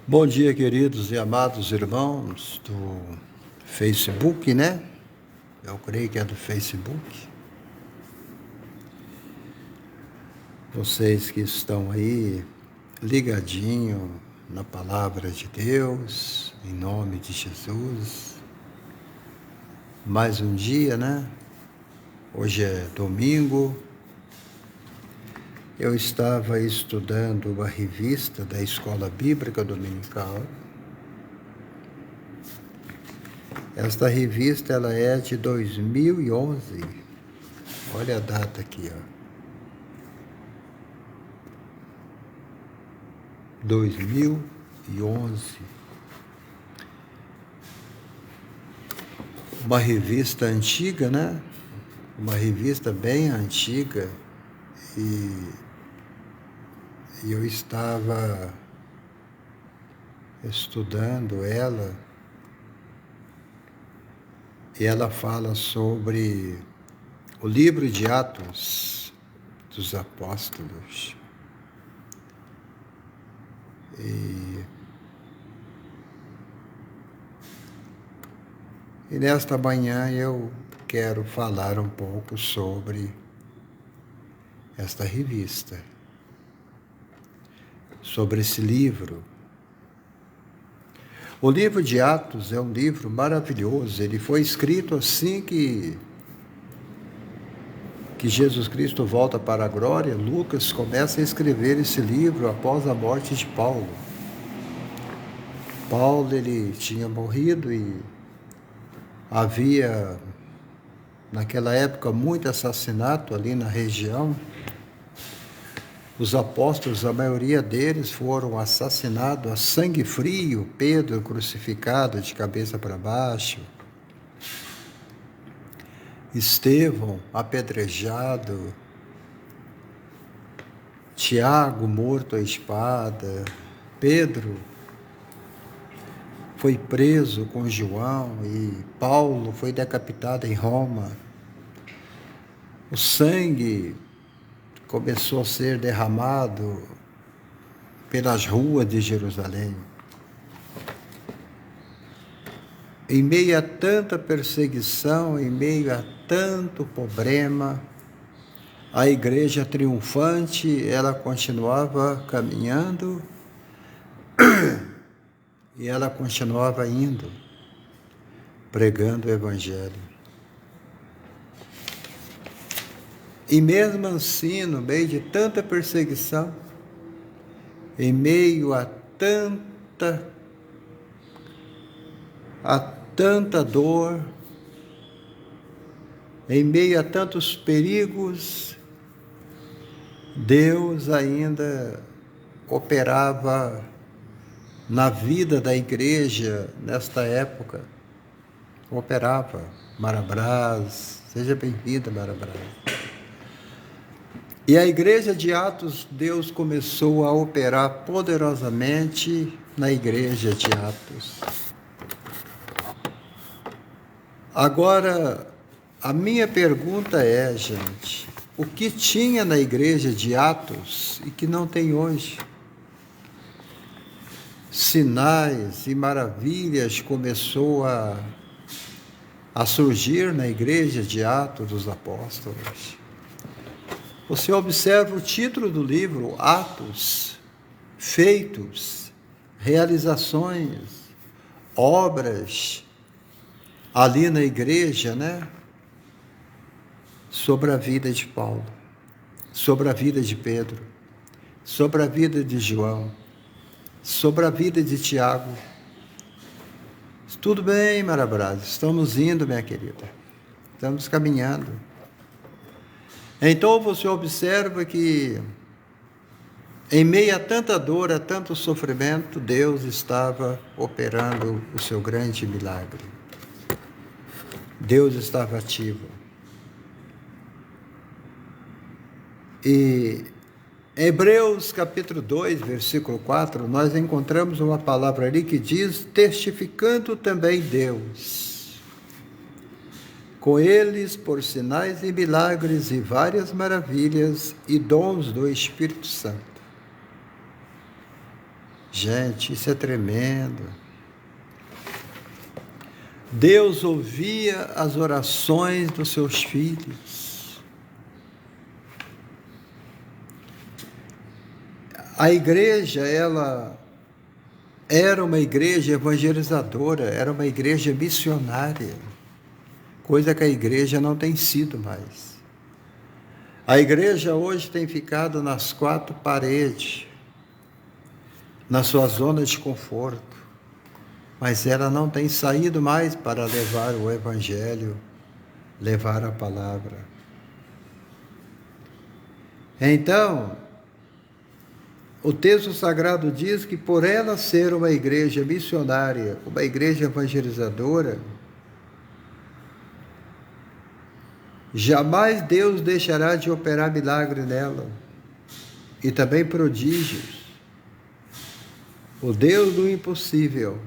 Bom dia, queridos e amados irmãos do Facebook, né? Eu creio que é do Facebook. Vocês que estão aí ligadinho na palavra de Deus, em nome de Jesus. Mais um dia, né? Hoje é domingo. Eu estava estudando uma revista da Escola Bíblica Dominical. Esta revista ela é de 2011. Olha a data aqui, ó. 2011. Uma revista antiga, né? Uma revista bem antiga. E eu estava estudando ela. E ela fala sobre o livro de Atos dos Apóstolos. E nesta manhã eu quero falar um pouco sobre esta revista, sobre esse livro. O livro de Atos é um livro maravilhoso. Ele foi escrito assim que Jesus Cristo volta para a glória. Lucas começa a escrever esse livro após a morte de Paulo. Paulo, ele tinha morrido e havia, naquela época, muito assassinato ali na região. Os apóstolos, a maioria deles foram assassinados a sangue frio. Pedro crucificado de cabeça para baixo. Estevão apedrejado. Tiago morto à espada. Pedro foi preso com João e Paulo foi decapitado em Roma. O sangue começou a ser derramado pelas ruas de Jerusalém. Em meio a tanta perseguição, em meio a tanto problema, a igreja triunfante, ela continuava caminhando e ela continuava indo, pregando o Evangelho. E mesmo assim, no meio de tanta perseguição, em meio a tanta dor, em meio a tantos perigos, Deus ainda operava na vida da igreja nesta época. Operava. Marabras, seja bem-vinda, Marabras. E a igreja de Atos, Deus começou a operar poderosamente na igreja de Atos. Agora, a minha pergunta é, gente, o que tinha na igreja de Atos e que não tem hoje? Sinais e maravilhas começou a surgir na igreja de Atos dos Apóstolos. Você observa o título do livro, Atos, feitos, realizações, obras, ali na igreja, né? Sobre a vida de Paulo, sobre a vida de Pedro, sobre a vida de João, sobre a vida de Tiago. Tudo bem, Marabras, estamos indo, minha querida, estamos caminhando. Então você observa que em meio a tanta dor, a tanto sofrimento, Deus estava operando o seu grande milagre. Deus estava ativo. E em Hebreus capítulo 2, versículo 4, nós encontramos uma palavra ali que diz, testificando também Deus com eles por sinais e milagres e várias maravilhas e dons do Espírito Santo. Gente, isso é tremendo. Deus ouvia as orações dos seus filhos. A igreja, ela era uma igreja evangelizadora, era uma igreja missionária, coisa que a igreja não tem sido mais. A igreja hoje tem ficado nas quatro paredes, na sua zona de conforto, mas ela não tem saído mais para levar o evangelho, levar a palavra. Então, o texto sagrado diz que por ela ser uma igreja missionária, uma igreja evangelizadora, jamais Deus deixará de operar milagre nela, e também prodígios. O Deus do impossível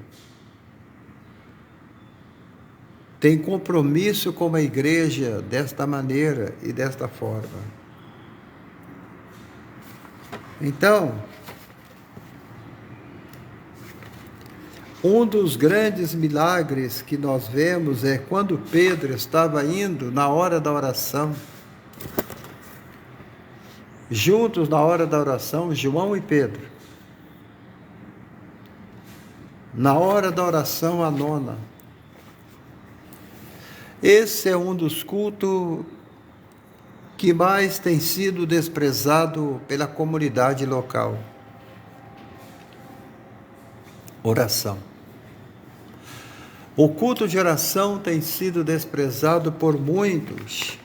tem compromisso com a igreja desta maneira e desta forma. Então, um dos grandes milagres que nós vemos é quando Pedro estava indo na hora da oração, juntos na hora da oração, João e Pedro, na hora da oração a nona. Esse é um dos cultos que mais tem sido desprezado pela comunidade local. Oração. O culto de oração tem sido desprezado por muitos.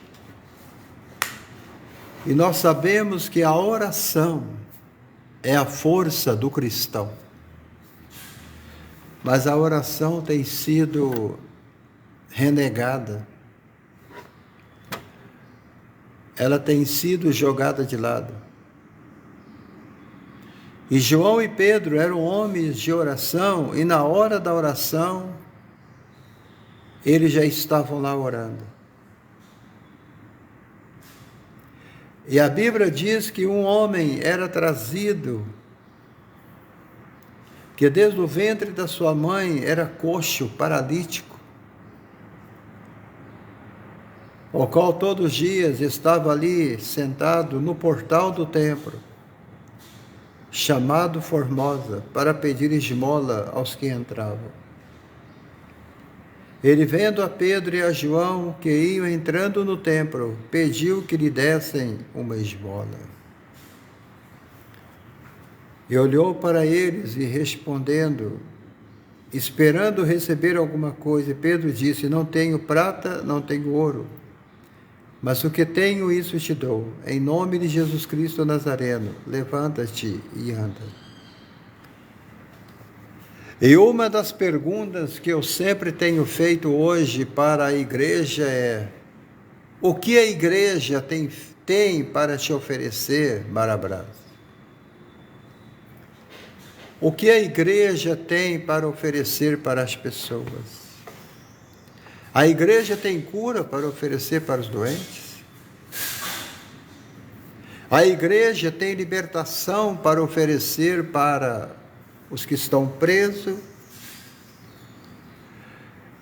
E nós sabemos que a oração é a força do cristão. Mas a oração tem sido renegada. Ela tem sido jogada de lado. E João e Pedro eram homens de oração, e na hora da oração, eles já estavam lá orando. E a Bíblia diz que um homem era trazido, que desde o ventre da sua mãe era coxo, paralítico, o qual todos os dias estava ali sentado no portal do templo, chamado Formosa, para pedir esmola aos que entravam. Ele, vendo a Pedro e a João que iam entrando no templo, pediu que lhe dessem uma esmola. E olhou para eles e respondendo, esperando receber alguma coisa, Pedro disse: não tenho prata, não tenho ouro, mas o que tenho, isso te dou. Em nome de Jesus Cristo Nazareno, levanta-te e anda. E uma das perguntas que eu sempre tenho feito hoje para a igreja é: o que a igreja tem para te oferecer, Marabras? O que a igreja tem para oferecer para as pessoas? A igreja tem cura para oferecer para os doentes? A igreja tem libertação para oferecer para os que estão presos?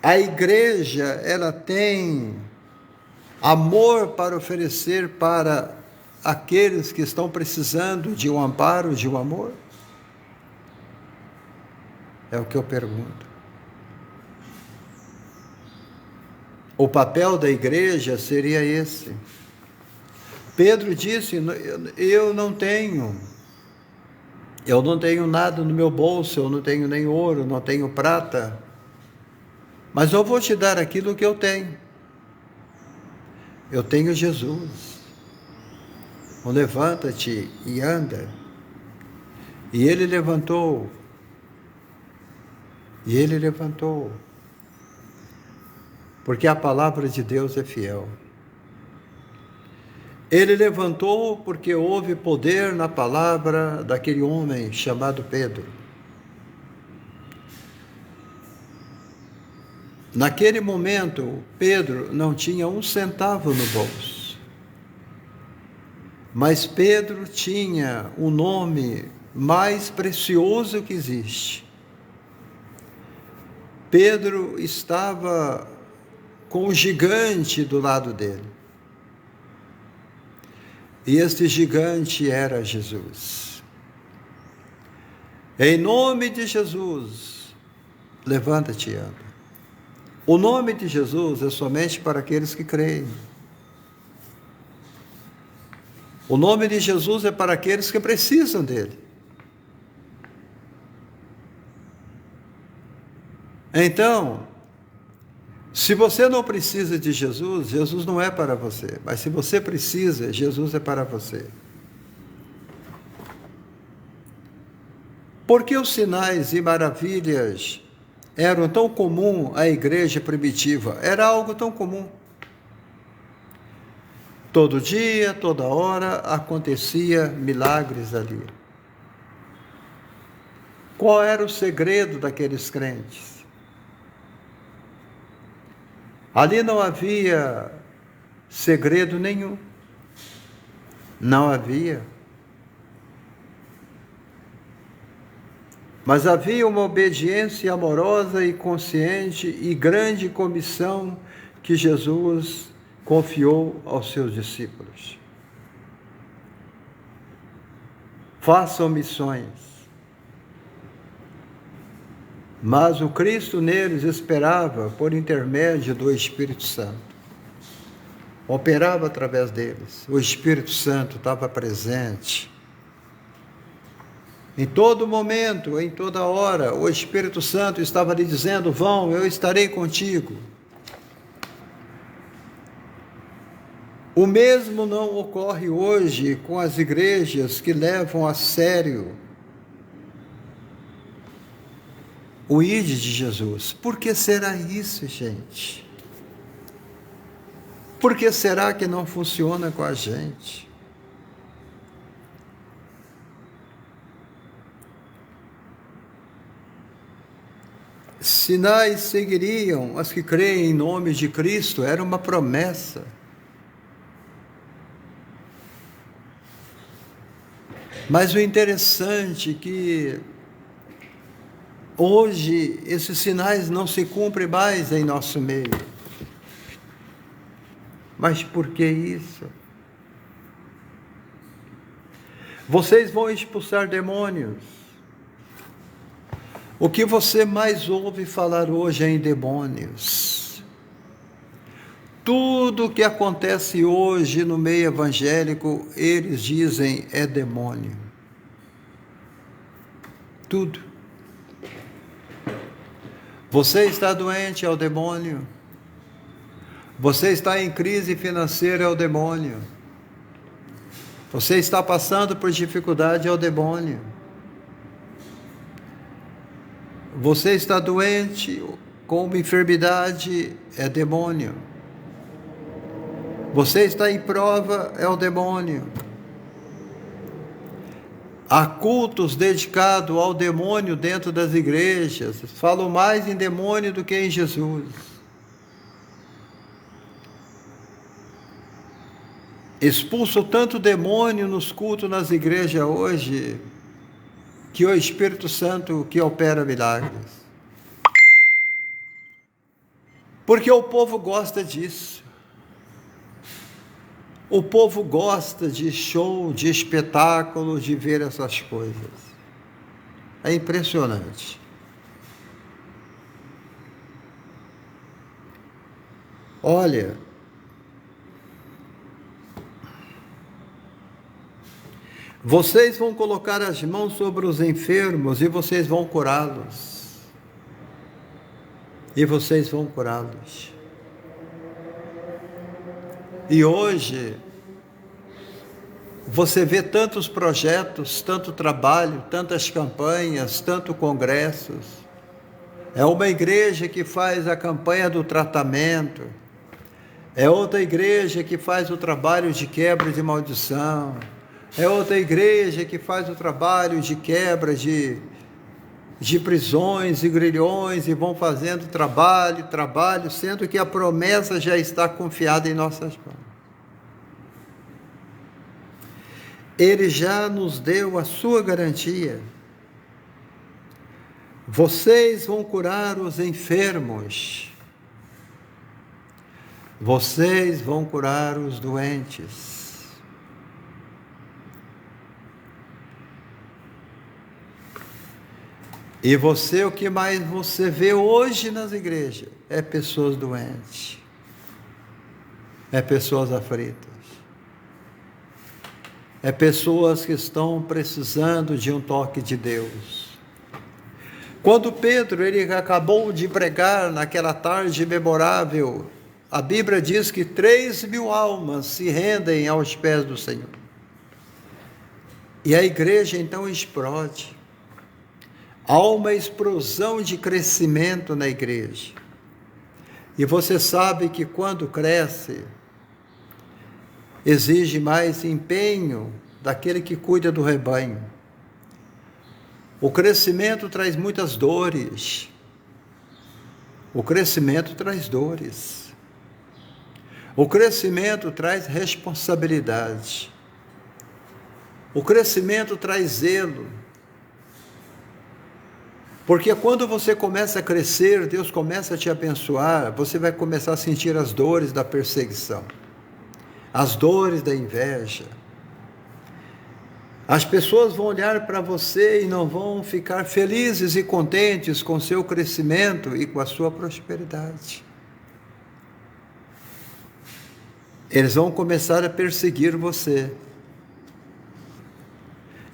A igreja, ela tem amor para oferecer para aqueles que estão precisando de um amparo, de um amor? É o que eu pergunto. O papel da igreja seria esse. Pedro disse: eu não tenho nada no meu bolso, eu não tenho nem ouro, não tenho prata, mas eu vou te dar aquilo que eu tenho. Eu tenho Jesus. Então, levanta-te e anda. E ele levantou. E ele levantou. Porque a palavra de Deus é fiel. Ele levantou porque houve poder na palavra daquele homem chamado Pedro. Naquele momento, Pedro não tinha um centavo no bolso. Mas Pedro tinha um nome mais precioso que existe. Pedro estava com o gigante do lado dele. E este gigante era Jesus. Em nome de Jesus, levanta-te e anda. O nome de Jesus é somente para aqueles que creem. O nome de Jesus é para aqueles que precisam dele. Então, se você não precisa de Jesus, Jesus não é para você. Mas se você precisa, Jesus é para você. Por que os sinais e maravilhas eram tão comum à igreja primitiva? Era algo tão comum. Todo dia, toda hora, acontecia milagres ali. Qual era o segredo daqueles crentes? Ali não havia segredo nenhum. Não havia. Mas havia uma obediência amorosa e consciente e grande comissão que Jesus confiou aos seus discípulos. Façam missões. Mas o Cristo neles esperava por intermédio do Espírito Santo. Operava através deles. O Espírito Santo estava presente. Em todo momento, em toda hora, o Espírito Santo estava lhe dizendo: vão, eu estarei contigo. O mesmo não ocorre hoje com as igrejas que levam a sério o ide de Jesus. Por que será isso, gente? Por que será que não funciona com a gente? Sinais seguiriam as que creem em nome de Cristo, era uma promessa. Mas o interessante é que hoje esses sinais não se cumprem mais em nosso meio. Mas por que isso? Vocês vão expulsar demônios. O que você mais ouve falar hoje é em demônios. Tudo que acontece hoje no meio evangélico, eles dizem é demônio. Tudo. Você está doente, é o demônio. Você está em crise financeira, é o demônio. Você está passando por dificuldade, é o demônio. Você está doente com uma enfermidade, é demônio. Você está em prova, é o demônio. Há cultos dedicados ao demônio dentro das igrejas. Falam mais em demônio do que em Jesus. Expulso tanto demônio nos cultos nas igrejas hoje, que o Espírito Santo que opera milagres. Porque o povo gosta disso. O povo gosta de show, de espetáculo, de ver essas coisas. É impressionante. Olha, vocês vão colocar as mãos sobre os enfermos e vocês vão curá-los. E vocês vão curá-los. E hoje, você vê tantos projetos, tanto trabalho, tantas campanhas, tantos congressos. É uma igreja que faz a campanha do tratamento. É outra igreja que faz o trabalho de quebra de maldição. É outra igreja que faz o trabalho de quebra de prisões e grilhões, e vão fazendo trabalho, sendo que a promessa já está confiada em nossas mãos. Ele já nos deu a sua garantia. Vocês vão curar os enfermos. Vocês vão curar os doentes. E o que mais você vê hoje nas igrejas é pessoas doentes, é pessoas aflitas, é pessoas que estão precisando de um toque de Deus. Quando Pedro ele acabou de pregar naquela tarde memorável, a Bíblia diz que 3.000 almas se rendem aos pés do Senhor. E a igreja então explode. Há uma explosão de crescimento na igreja. E você sabe que quando cresce, exige mais empenho daquele que cuida do rebanho. O crescimento traz muitas dores. O crescimento traz dores. O crescimento traz responsabilidade. O crescimento traz zelo. Porque quando você começa a crescer, Deus começa a te abençoar, você vai começar a sentir as dores da perseguição, as dores da inveja. As pessoas vão olhar para você e não vão ficar felizes e contentes com o seu crescimento e com a sua prosperidade. Eles vão começar a perseguir você.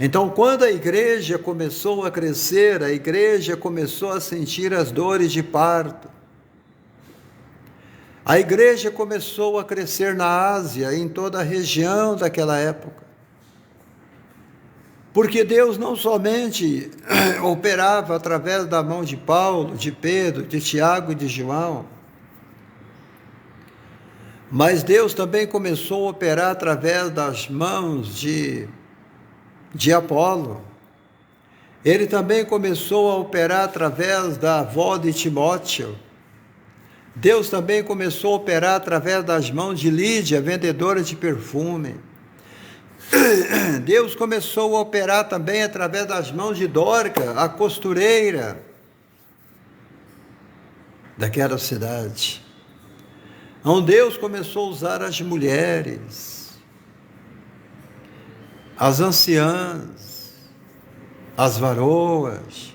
Então, quando a igreja começou a crescer, a igreja começou a sentir as dores de parto. A igreja começou a crescer na Ásia, em toda a região daquela época. Porque Deus não somente operava através da mão de Paulo, de Pedro, de Tiago e de João, mas Deus também começou a operar através das mãos de Apolo. Ele também começou a operar através da avó de Timóteo. Deus também começou a operar através das mãos de Lídia, vendedora de perfume. Deus começou a operar também através das mãos de Dorca, a costureira daquela cidade. Onde Deus começou a usar as mulheres, as anciãs, as varoas.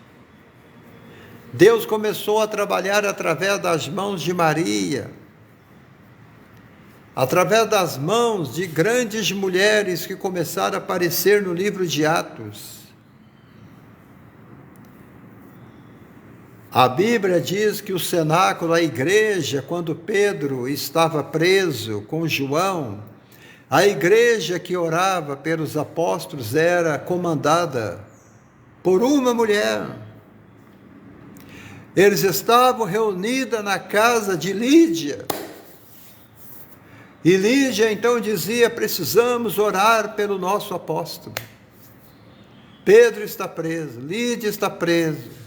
Deus começou a trabalhar através das mãos de Maria, através das mãos de grandes mulheres que começaram a aparecer no livro de Atos. A Bíblia diz que o cenáculo, a igreja, quando Pedro estava preso com João, a igreja que orava pelos apóstolos era comandada por uma mulher. Eles estavam reunidos na casa de Lídia. E Lídia então dizia: precisamos orar pelo nosso apóstolo. Pedro está preso, Lídia está preso.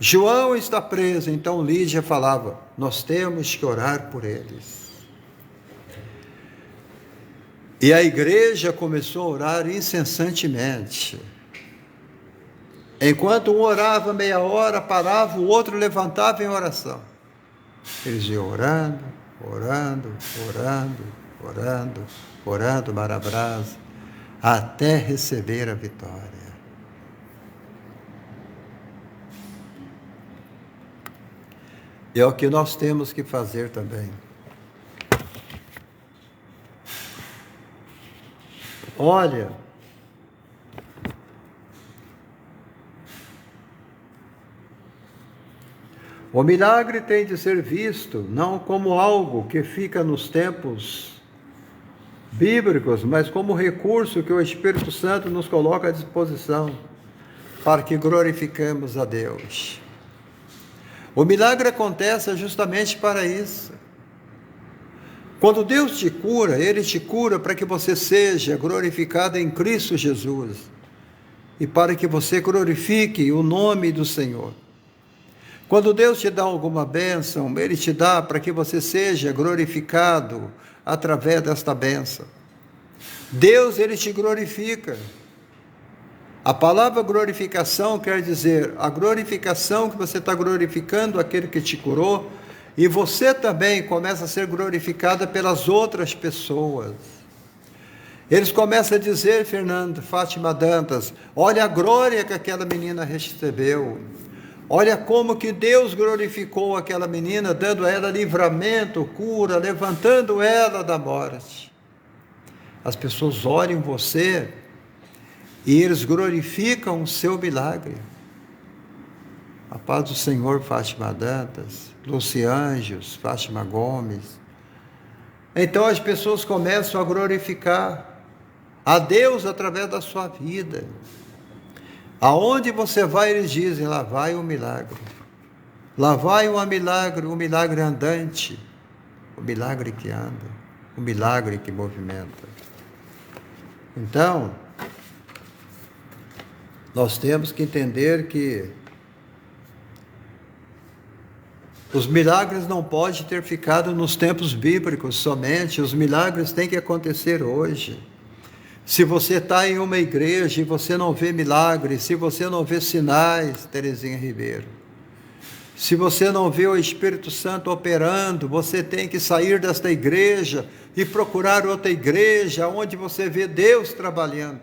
João está preso, então Lídia falava: nós temos que orar por eles. E a igreja começou a orar incessantemente. Enquanto um orava meia hora, parava, o outro levantava em oração. Eles iam orando, orando, orando, orando, orando, Marabrasa, até receber a vitória. É o que nós temos que fazer também. Olha, o milagre tem de ser visto não como algo que fica nos tempos bíblicos, mas como recurso que o Espírito Santo nos coloca à disposição para que glorifiquemos a Deus. O milagre acontece justamente para isso. Quando Deus te cura, Ele te cura para que você seja glorificado em Cristo Jesus e para que você glorifique o nome do Senhor. Quando Deus te dá alguma bênção, Ele te dá para que você seja glorificado através desta bênção. Deus, Ele te glorifica. A palavra glorificação quer dizer a glorificação que você está glorificando aquele que te curou, e você também começa a ser glorificada pelas outras pessoas. Eles começam a dizer, Fernando, Fátima Dantas, olha a glória que aquela menina recebeu. Olha como que Deus glorificou aquela menina, dando a ela livramento, cura, levantando ela da morte. As pessoas olham você e eles glorificam o seu milagre. A paz do Senhor, Fátima Dantas, Luciângios, Fátima Gomes. Então as pessoas começam a glorificar a Deus através da sua vida. Aonde você vai, eles dizem, lá vai o milagre. Lá vai o milagre andante, o milagre que anda, o milagre que movimenta. Então, nós temos que entender que os milagres não podem ter ficado nos tempos bíblicos somente, os milagres têm que acontecer hoje. Se você está em uma igreja e você não vê milagres, se você não vê sinais, Terezinha Ribeiro, se você não vê o Espírito Santo operando, você tem que sair desta igreja e procurar outra igreja onde você vê Deus trabalhando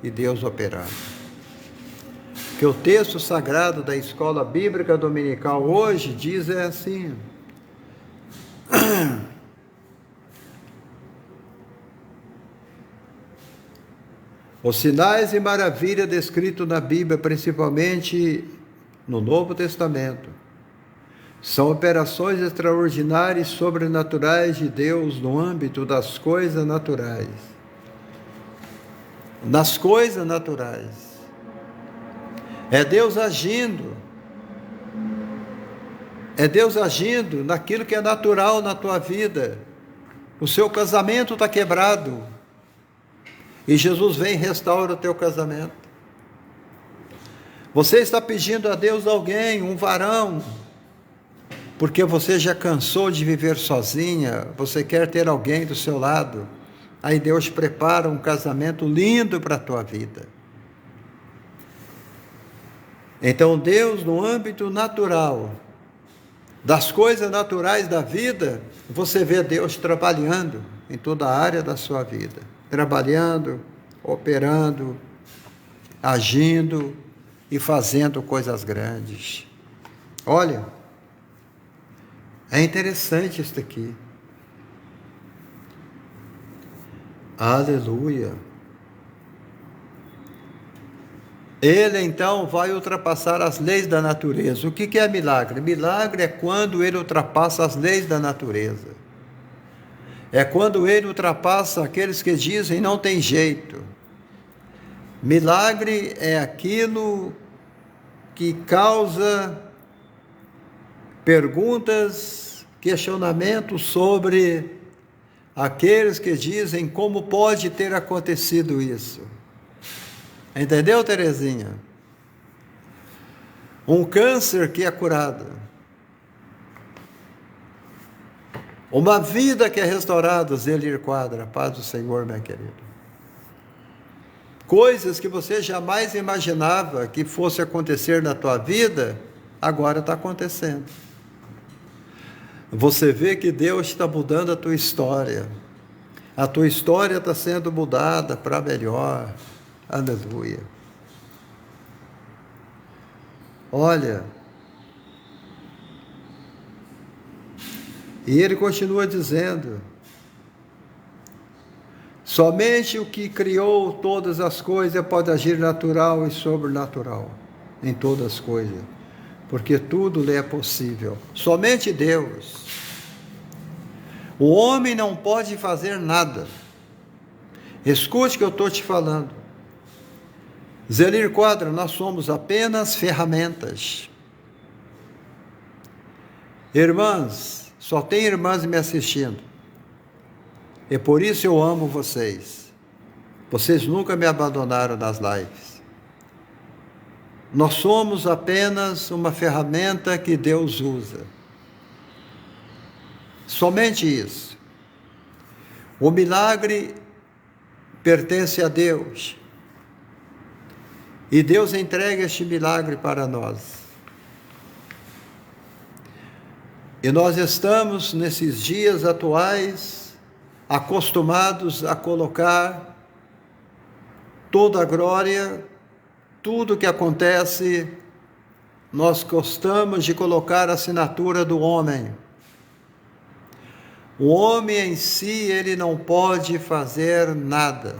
e Deus operando. Que o texto sagrado da Escola Bíblica Dominical hoje diz assim: os sinais e maravilhas descritos na Bíblia, principalmente no Novo Testamento, são operações extraordinárias e sobrenaturais de Deus no âmbito das coisas naturais. Nas coisas naturais. É Deus agindo. É Deus agindo naquilo que é natural na tua vida. O seu casamento está quebrado. E Jesus vem e restaura o teu casamento. Você está pedindo a Deus alguém, um varão, porque você já cansou de viver sozinha, você quer ter alguém do seu lado. Aí Deus prepara um casamento lindo para a tua vida. Então Deus, no âmbito natural, das coisas naturais da vida, você vê Deus trabalhando em toda a área da sua vida. Trabalhando, operando, agindo e fazendo coisas grandes. Olha, é interessante isso aqui. Aleluia. Ele então vai ultrapassar as leis da natureza. O que é milagre? Milagre é quando ele ultrapassa as leis da natureza. É quando ele ultrapassa aqueles que dizem não tem jeito. Milagre é aquilo que causa perguntas, questionamentos sobre aqueles que dizem como pode ter acontecido isso. Entendeu, Terezinha? Um câncer que é curado. Uma vida que é restaurada, Zelir Quadra, paz do Senhor, meu querido. Coisas que você jamais imaginava que fosse acontecer na tua vida, agora está acontecendo. Você vê que Deus está mudando a tua história. A tua história está sendo mudada para melhor. Aleluia. Olha, e ele continua dizendo: somente o que criou todas as coisas pode agir natural e sobrenatural em todas as coisas, porque tudo lhe é possível. Somente Deus. O homem não pode fazer nada. Escute o que eu estou te falando. Zelir Quadra, nós somos apenas ferramentas. Irmãs, só tem irmãs me assistindo. E por isso eu amo vocês. Vocês nunca me abandonaram nas lives. Nós somos apenas uma ferramenta que Deus usa. Somente isso. O milagre pertence a Deus. E Deus entrega este milagre para nós. E nós estamos, nesses dias atuais, acostumados a colocar toda a glória, tudo que acontece, nós gostamos de colocar a assinatura do homem. O homem em si, ele não pode fazer nada.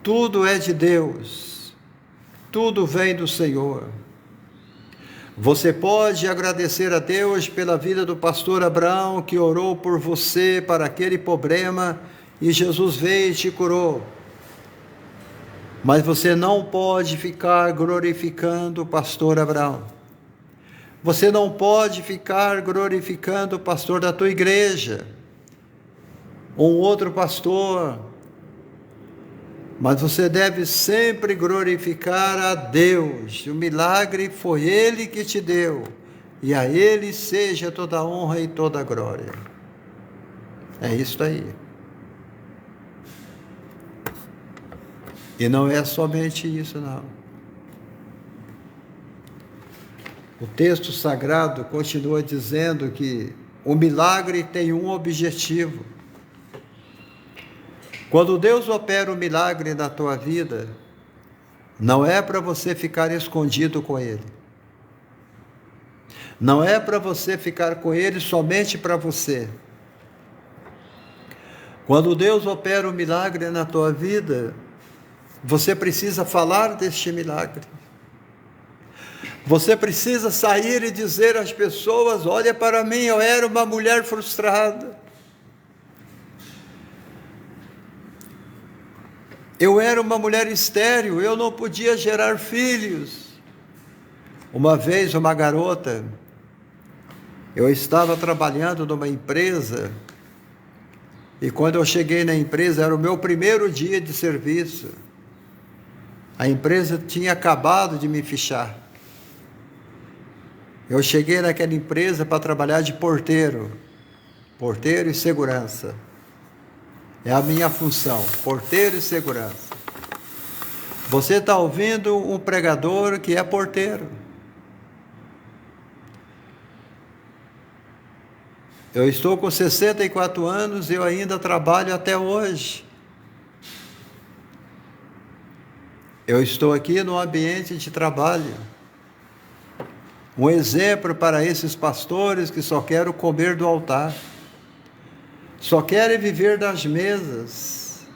Tudo é de Deus, tudo vem do Senhor. Você pode agradecer a Deus pela vida do pastor Abraão, que orou por você para aquele problema, e Jesus veio e te curou. Mas você não pode ficar glorificando o pastor Abraão. Você não pode ficar glorificando o pastor da tua igreja, ou um outro pastor. Mas você deve sempre glorificar a Deus. O milagre foi Ele que te deu, e a Ele seja toda a honra e toda a glória. É isso aí. E não é somente isso, não. O texto sagrado continua dizendo que o milagre tem um objetivo. Quando Deus opera um milagre na tua vida, não é para você ficar escondido com Ele. Não é para você ficar com Ele somente para você. Quando Deus opera um milagre na tua vida, você precisa falar deste milagre. Você precisa sair e dizer às pessoas: olha para mim, eu era uma mulher frustrada. Eu era uma mulher estéril, eu não podia gerar filhos. Uma vez, uma garota, eu estava trabalhando numa empresa, e quando eu cheguei na empresa, era o meu primeiro dia de serviço. A empresa tinha acabado de me fichar. Eu cheguei naquela empresa para trabalhar de porteiro e segurança. É a minha função, porteiro e segurança. Você está ouvindo um pregador que é porteiro. Eu estou com 64 anos e eu ainda trabalho até hoje. Eu estou aqui no ambiente de trabalho. Um exemplo para esses pastores que só querem comer do altar. Só querem viver das mesas,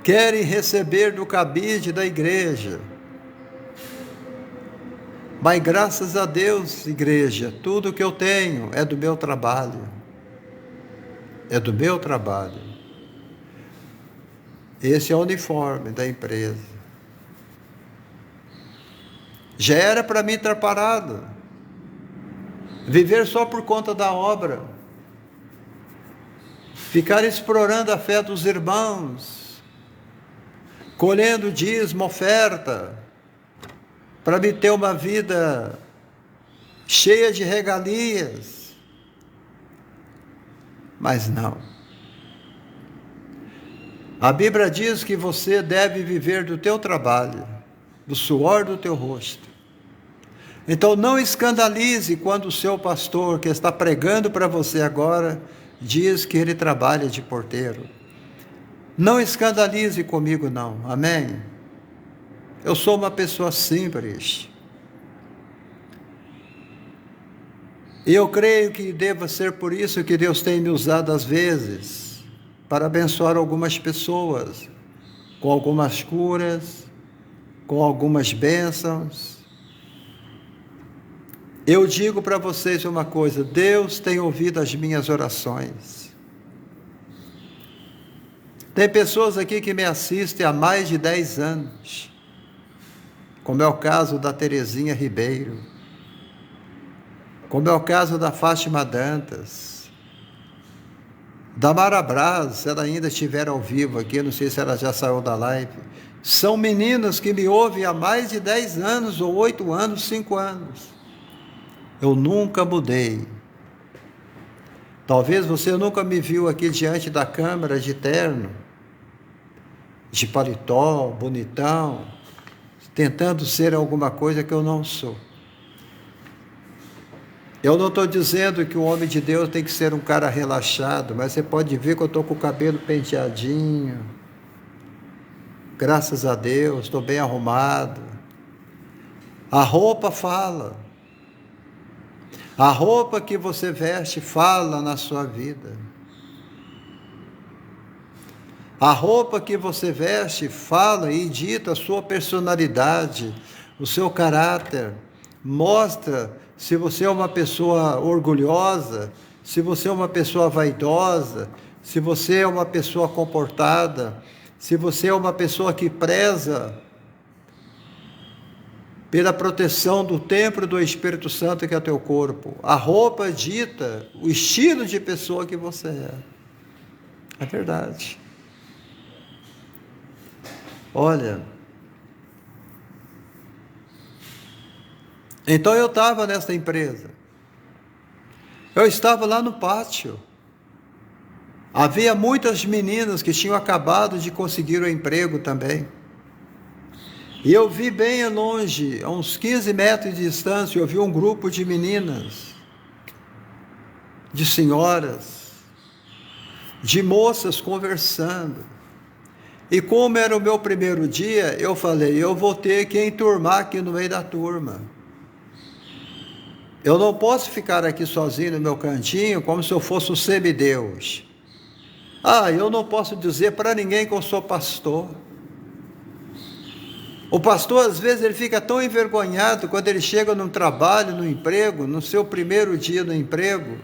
querem receber do cabide da igreja. Mas graças a Deus, igreja, tudo que eu tenho é do meu trabalho. É do meu trabalho. Esse é o uniforme da empresa. Já era para mim estar parado, viver só por conta da obra. Ficar explorando a fé dos irmãos, colhendo dízimo, oferta, para me ter uma vida cheia de regalias. Mas não. A Bíblia diz que você deve viver do teu trabalho, do suor do teu rosto. Então não escandalize quando o seu pastor, que está pregando para você agora, diz que ele trabalha de porteiro. Não escandalize comigo não, amém? Eu sou uma pessoa simples. E eu creio que deva ser por isso que Deus tem me usado às vezes, para abençoar algumas pessoas, com algumas curas, com algumas bênçãos. Eu digo para vocês uma coisa: Deus tem ouvido as minhas orações. Tem pessoas aqui que me assistem há mais de 10 anos, como é o caso da Terezinha Ribeiro, como é o caso da Fátima Dantas, da Mara Braz, se ela ainda estiver ao vivo aqui, não sei se ela já saiu da live, São meninas que me ouvem há mais de 10 anos, ou 8 anos, 5 anos. Eu nunca mudei. Talvez você nunca me viu aqui diante da câmera de terno, de paletó, bonitão, tentando ser alguma coisa que eu não sou. Eu não estou dizendo que o homem de Deus tem que ser um cara relaxado, mas você pode ver que eu estou com o cabelo penteadinho. Graças a Deus, estou bem arrumado. A roupa fala. A roupa que você veste fala na sua vida. A roupa que você veste fala e dita a sua personalidade, o seu caráter. Mostra se você é uma pessoa orgulhosa, se você é uma pessoa vaidosa, se você é uma pessoa comportada, se você é uma pessoa que preza pela proteção do templo do Espírito Santo que é teu corpo. A roupa dita o estilo de pessoa que você é. É verdade. Olha, então eu estava nessa empresa. Eu estava lá no pátio. Havia muitas meninas que tinham acabado de conseguir o emprego também. E eu vi bem longe, a uns 15 metros de distância, eu vi um grupo de meninas, de senhoras, de moças conversando. E como era o meu primeiro dia, eu falei, eu vou ter que enturmar aqui no meio da turma. Eu não posso ficar aqui sozinho no meu cantinho, como se eu fosse um semideus. Eu não posso dizer para ninguém que eu sou pastor. O pastor, às vezes, ele fica tão envergonhado quando ele chega num trabalho, no emprego, no seu primeiro dia no emprego.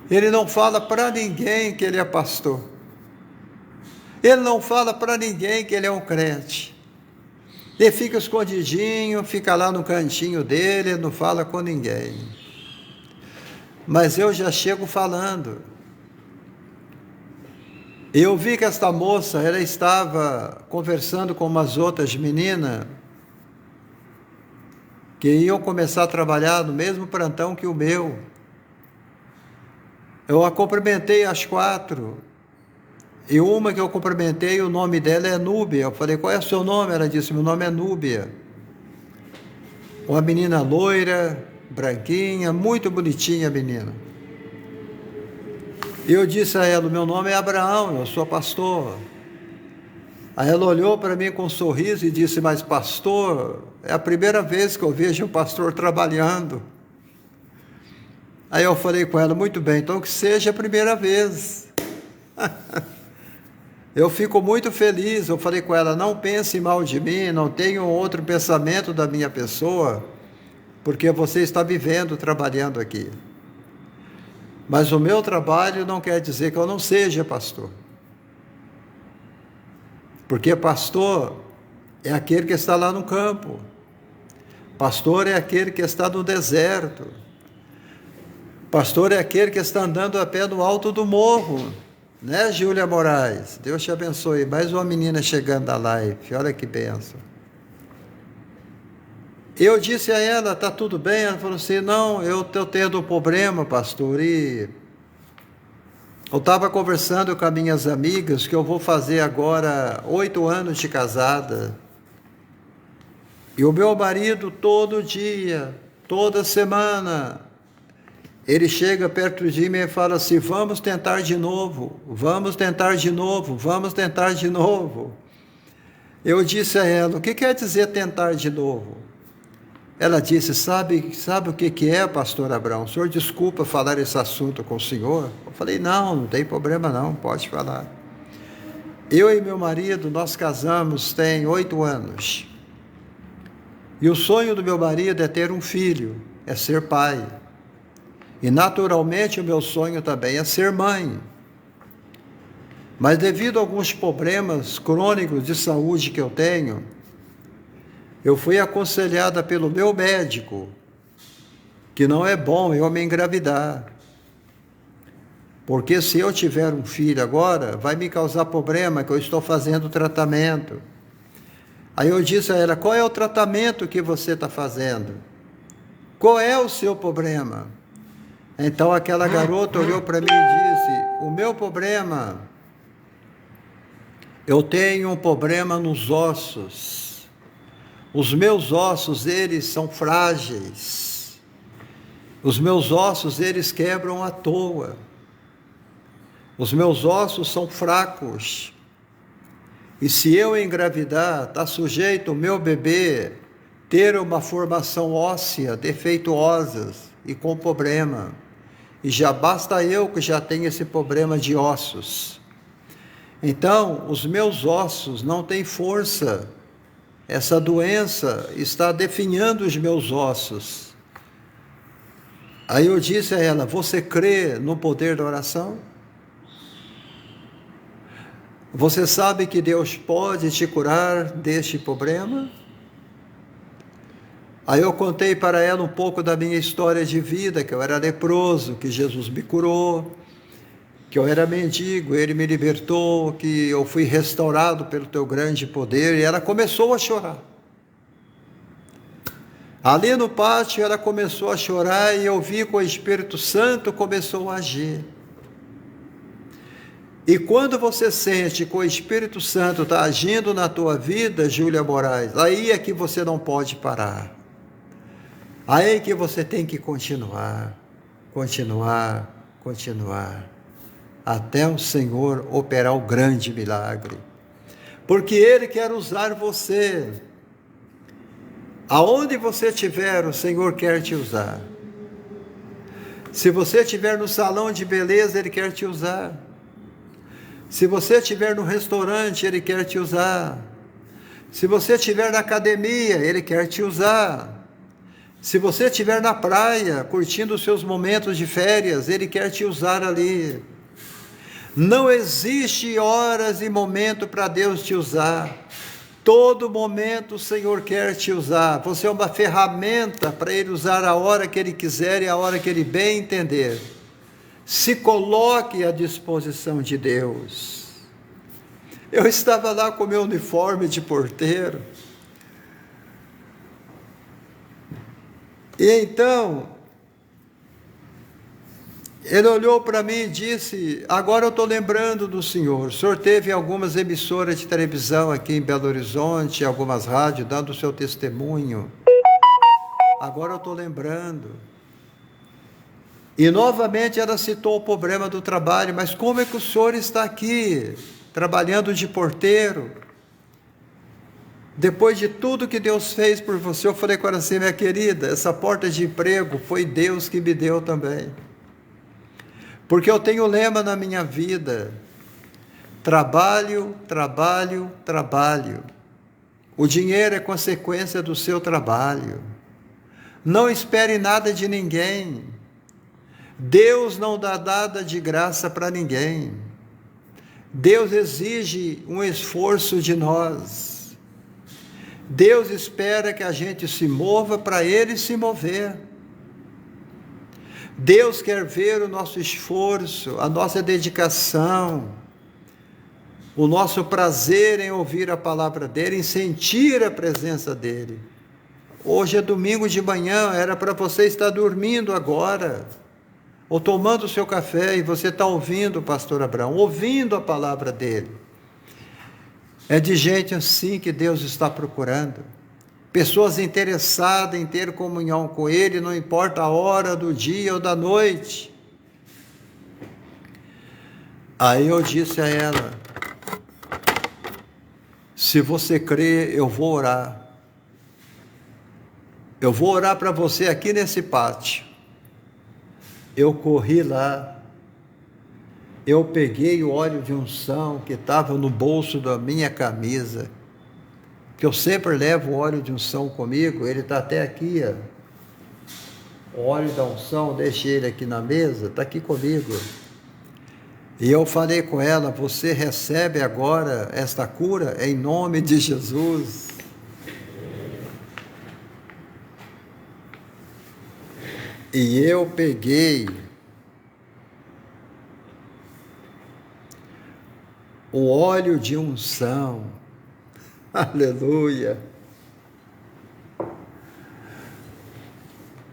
Ele não fala para ninguém que ele é pastor. Ele não fala para ninguém que ele é um crente. Ele fica escondidinho, fica lá no cantinho dele, não fala com ninguém. Mas eu já chego falando. Eu vi que esta moça, ela estava conversando com umas outras meninas que iam começar a trabalhar no mesmo plantão que o meu. Eu a cumprimentei às 4. E uma que eu cumprimentei, o nome dela é Núbia. Eu falei, qual é o seu nome? Ela disse, meu nome é Núbia. Uma menina loira, branquinha, muito bonitinha a menina. E eu disse a ela, o meu nome é Abraão, eu sou pastor. Aí ela olhou para mim com um sorriso e disse, mas pastor, é a primeira vez que eu vejo um pastor trabalhando. Aí eu falei com ela, muito bem, então que seja a primeira vez. Eu fico muito feliz, eu falei com ela, não pense mal de mim, não tenha outro pensamento da minha pessoa, porque você está vivendo, trabalhando aqui. Mas o meu trabalho não quer dizer que eu não seja pastor. Porque pastor é aquele que está lá no campo. Pastor é aquele que está no deserto. Pastor é aquele que está andando a pé no alto do morro. Né, Júlia Moraes? Deus te abençoe. Mais uma menina chegando da live. Olha que bênção. Eu disse a ela, está tudo bem? Ela falou assim, não, eu estou tendo um problema, pastor, e eu estava conversando com as minhas amigas que eu vou fazer agora 8 anos de casada. E o meu marido todo dia, toda semana, ele chega perto de mim e fala assim, vamos tentar de novo, vamos tentar de novo, vamos tentar de novo. Eu disse a ela, o que quer dizer tentar de novo? Ela disse, sabe o que é, pastor Abraão? O senhor desculpa falar esse assunto com o senhor? Eu falei, não tem problema não, pode falar. Eu e meu marido, nós casamos tem 8 anos. E o sonho do meu marido é ter um filho, é ser pai. E naturalmente o meu sonho também é ser mãe. Mas devido a alguns problemas crônicos de saúde que eu tenho, eu fui aconselhada pelo meu médico que não é bom eu me engravidar. Porque se eu tiver um filho agora, vai me causar problema que eu estou fazendo tratamento. Aí eu disse a ela, qual é o tratamento que você está fazendo? Qual é o seu problema? Então aquela garota olhou para mim e disse, o meu problema, eu tenho um problema nos ossos. Os meus ossos, eles são frágeis. Os meus ossos, eles quebram à toa. Os meus ossos são fracos. E se eu engravidar, está sujeito o meu bebê ter uma formação óssea defeituosa e com problema. E já basta eu que já tenho esse problema de ossos. Então, os meus ossos não têm força. Essa doença está definhando os meus ossos. Aí eu disse a ela, você crê no poder da oração? Você sabe que Deus pode te curar deste problema? Aí eu contei para ela um pouco da minha história de vida, que eu era leproso, que Jesus me curou, que eu era mendigo, Ele me libertou, que eu fui restaurado pelo Teu grande poder, e ela começou a chorar. Ali no pátio ela começou a chorar e eu vi que o Espírito Santo começou a agir. E quando você sente que o Espírito Santo está agindo na tua vida, Júlia Moraes, aí é que você não pode parar. Aí é que você tem que continuar, até o Senhor operar o grande milagre. Porque Ele quer usar você. Aonde você estiver, o Senhor quer te usar. Se você estiver no salão de beleza, Ele quer te usar. Se você estiver no restaurante, Ele quer te usar. Se você estiver na academia, Ele quer te usar. Se você estiver na praia, curtindo os seus momentos de férias, Ele quer te usar ali. Não existe horas e momento para Deus te usar. Todo momento o Senhor quer te usar. Você é uma ferramenta para Ele usar a hora que Ele quiser e a hora que Ele bem entender. Se coloque à disposição de Deus. Eu estava lá com meu uniforme de porteiro. E então, ele olhou para mim e disse, agora eu estou lembrando do senhor. O senhor teve algumas emissoras de televisão aqui em Belo Horizonte, algumas rádios, dando o seu testemunho. Agora eu estou lembrando. E novamente ela citou o problema do trabalho, mas como é que o senhor está aqui, trabalhando de porteiro? Depois de tudo que Deus fez por você, eu falei com ela assim, minha querida, essa porta de emprego foi Deus que me deu também. Porque eu tenho um lema na minha vida, trabalho, trabalho, trabalho. O dinheiro é consequência do seu trabalho. Não espere nada de ninguém. Deus não dá nada de graça para ninguém. Deus exige um esforço de nós. Deus espera que a gente se mova para Ele se mover. Deus quer ver o nosso esforço, a nossa dedicação, o nosso prazer em ouvir a palavra dEle, em sentir a presença dEle. Hoje é domingo de manhã, era para você estar dormindo agora, ou tomando o seu café, e você está ouvindo o pastor Abraão, ouvindo a palavra dEle. É de gente assim que Deus está procurando. Pessoas interessadas em ter comunhão com Ele, não importa a hora do dia ou da noite. Aí eu disse a ela, se você crê, eu vou orar. Eu vou orar para você aqui nesse pátio. Eu corri lá. Eu peguei o óleo de unção que estava no bolso da minha camisa, que eu sempre levo o óleo de unção comigo, ele está até aqui, ó. O óleo da unção, deixei ele aqui na mesa, está aqui comigo. E eu falei com ela, você recebe agora esta cura em nome de Jesus. E eu peguei o óleo de unção, Aleluia.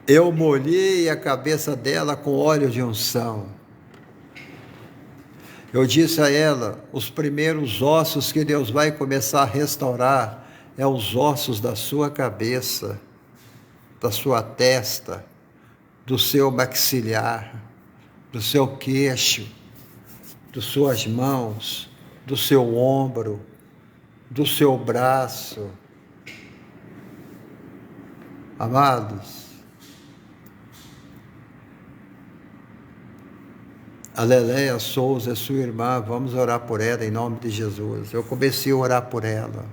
Eu molhei a cabeça dela com óleo de unção. Eu disse a ela, os primeiros ossos que Deus vai começar a restaurar é os ossos da sua cabeça, da sua testa, do seu maxilar, do seu queixo, das suas mãos, do seu ombro, do seu braço. Amados, a Leléia Souza é sua irmã, vamos orar por ela em nome de Jesus. Eu comecei a orar por ela.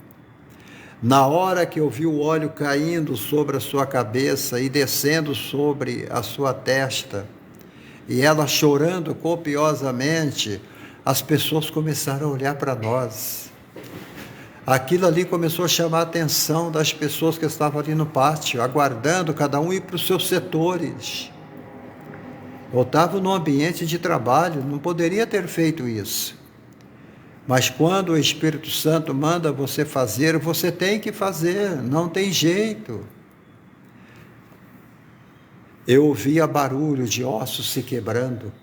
Na hora que eu vi o óleo caindo sobre a sua cabeça e descendo sobre a sua testa, e ela chorando copiosamente, as pessoas começaram a olhar para nós. Aquilo ali começou a chamar a atenção das pessoas que estavam ali no pátio, aguardando cada um ir para os seus setores. Eu estava no ambiente de trabalho, não poderia ter feito isso. Mas quando o Espírito Santo manda você fazer, você tem que fazer, não tem jeito. Eu ouvia barulho de ossos se quebrando.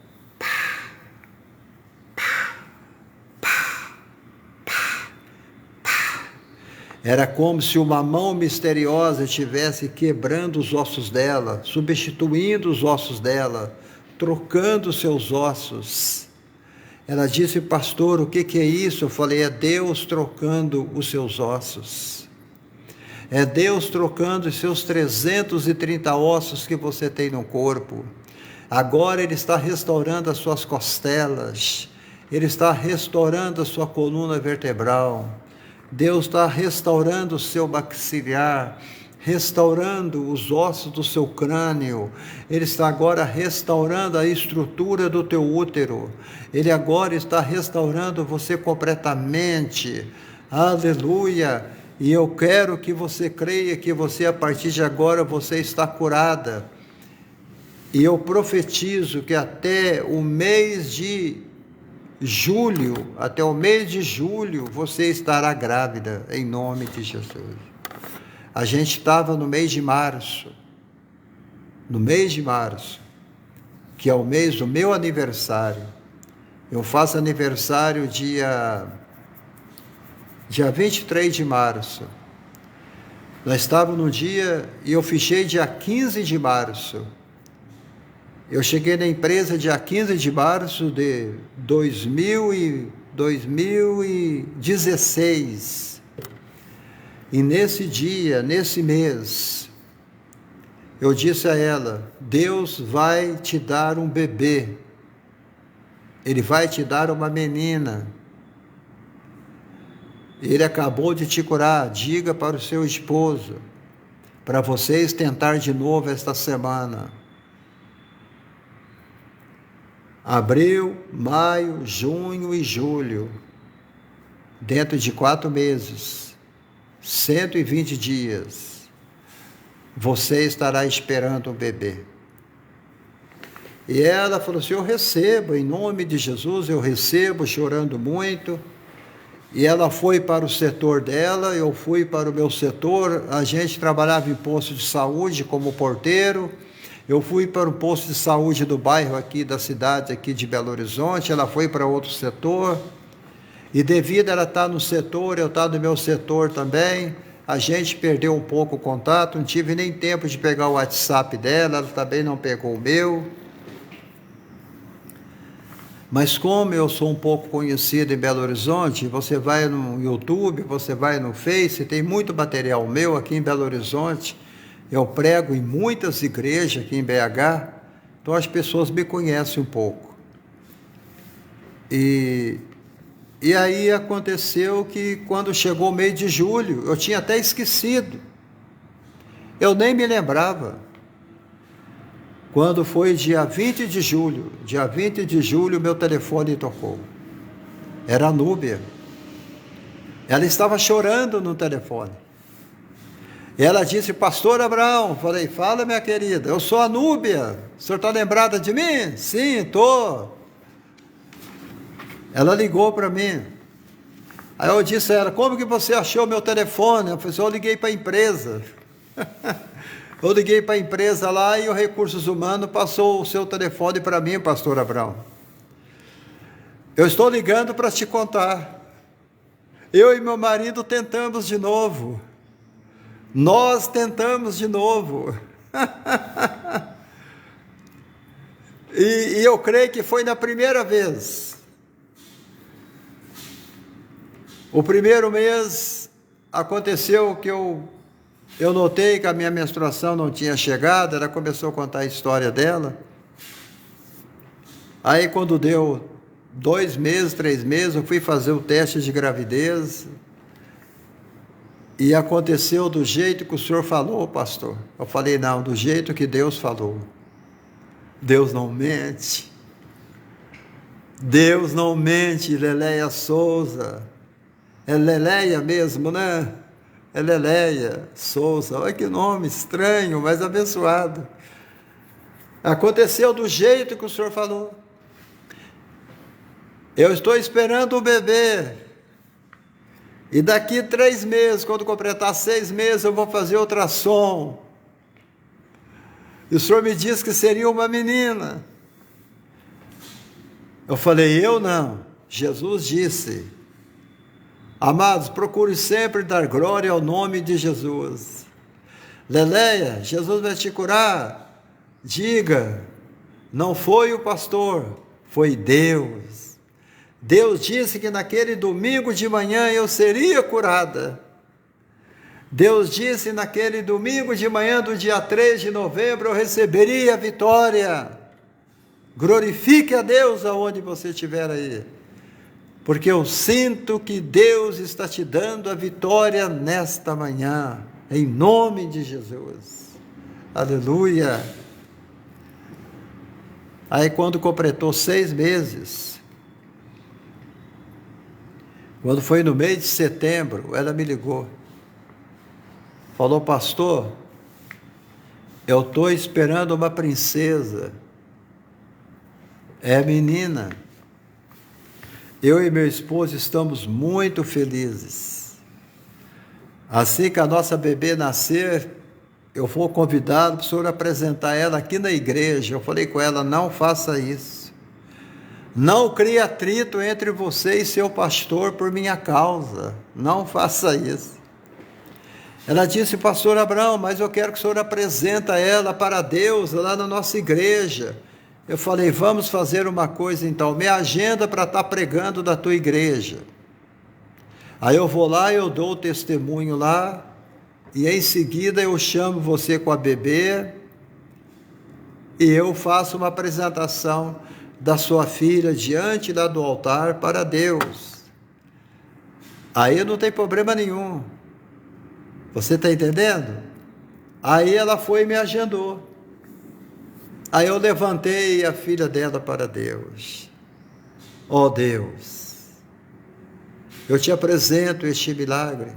Era como se uma mão misteriosa estivesse quebrando os ossos dela, substituindo os ossos dela, trocando seus ossos. Ela disse, pastor, o que é isso? Eu falei, é Deus trocando os seus ossos. É Deus trocando os seus 330 ossos que você tem no corpo. Agora Ele está restaurando as suas costelas. Ele está restaurando a sua coluna vertebral. Deus está restaurando o seu maxilar, restaurando os ossos do seu crânio. Ele está agora restaurando a estrutura do teu útero. Ele agora está restaurando você completamente. Aleluia! E eu quero que você creia que você, a partir de agora, você está curada. E eu profetizo que até o mês de julho, você estará grávida, em nome de Jesus. A gente estava no mês de março, que é o mês do meu aniversário. Eu faço aniversário dia 23 de março. Nós estávamos no dia, e eu fechei dia 15 de março. Eu cheguei na empresa dia 15 de março de 2016. E nesse dia, nesse mês, eu disse a ela, Deus vai te dar um bebê. Ele vai te dar uma menina. Ele acabou de te curar. Diga para o seu esposo, para vocês tentar de novo esta semana. Abril, maio, junho e julho, dentro de 4 meses, 120 dias, você estará esperando um bebê. E ela falou assim, eu recebo, em nome de Jesus, eu recebo, chorando muito. E ela foi para o setor dela, eu fui para o meu setor, a gente trabalhava em posto de saúde como porteiro. Eu fui para o posto de saúde do bairro aqui, da cidade aqui de Belo Horizonte, ela foi para outro setor, e devido a ela estar no setor, eu estar no meu setor também, a gente perdeu um pouco o contato, não tive nem tempo de pegar o WhatsApp dela, ela também não pegou o meu. Mas como eu sou um pouco conhecido em Belo Horizonte, você vai no YouTube, você vai no Face, tem muito material meu aqui em Belo Horizonte. Eu prego em muitas igrejas aqui em BH, então as pessoas me conhecem um pouco. E aí aconteceu que quando chegou o mês de julho, eu tinha até esquecido. Eu nem me lembrava. Quando foi dia 20 de julho, meu telefone tocou. Era a Núbia. Ela estava chorando no telefone. Ela disse, pastor Abraão, falei, fala minha querida, eu sou a Núbia, o senhor está lembrada de mim? Sim, estou. Ela ligou para mim, Aí eu disse a ela, como que você achou meu telefone? Ela falou assim, eu liguei para a empresa. Eu liguei para a empresa lá e o Recursos Humanos passou o seu telefone para mim, pastor Abraão. Eu estou ligando para te contar. Eu e meu marido tentamos de novo. Nós tentamos de novo. E eu creio que foi na primeira vez. O primeiro mês aconteceu que eu notei que a minha menstruação não tinha chegado, ela começou a contar a história dela. Aí quando deu 2 meses, 3 meses, eu fui fazer o teste de gravidez e aconteceu do jeito que o senhor falou, pastor. Eu falei, não, do jeito que Deus falou. Deus não mente. Deus não mente, Leleia Souza. É Leleia mesmo, né? É Leleia Souza. Olha que nome estranho, mas abençoado. Aconteceu do jeito que o senhor falou. Eu estou esperando o bebê. E daqui 3 meses, quando completar 6 meses, eu vou fazer ultrassom. E o senhor me disse que seria uma menina. Eu falei, eu não. Jesus disse. Amados, procure sempre dar glória ao nome de Jesus. Leleia, Jesus vai te curar. Diga, não foi o pastor, foi Deus. Deus disse que naquele domingo de manhã eu seria curada. Deus disse naquele domingo de manhã do dia 3 de novembro eu receberia a vitória. Glorifique a Deus aonde você estiver aí. Porque eu sinto que Deus está te dando a vitória nesta manhã, em nome de Jesus. Aleluia. Aí quando completou 6 meses, quando foi no mês de setembro, ela me ligou. Falou, pastor, eu estou esperando uma princesa. É menina. Eu e meu esposo estamos muito felizes. Assim que a nossa bebê nascer, eu vou convidado para o senhor apresentar ela aqui na igreja. Eu falei com ela, não faça isso. Não crie atrito entre você e seu pastor por minha causa. Não faça isso. Ela disse, pastor Abraão, mas eu quero que o senhor apresente ela para Deus lá na nossa igreja. Eu falei, vamos fazer uma coisa então, me agenda para estar pregando da tua igreja. Aí eu vou lá, eu dou o testemunho lá, e em seguida eu chamo você com a bebê, e eu faço uma apresentação da sua filha diante lá do altar para Deus. Aí não tem problema nenhum. Você está entendendo? Aí ela foi e me agendou. Aí eu levantei a filha dela para Deus. Ó Deus, eu te apresento este milagre.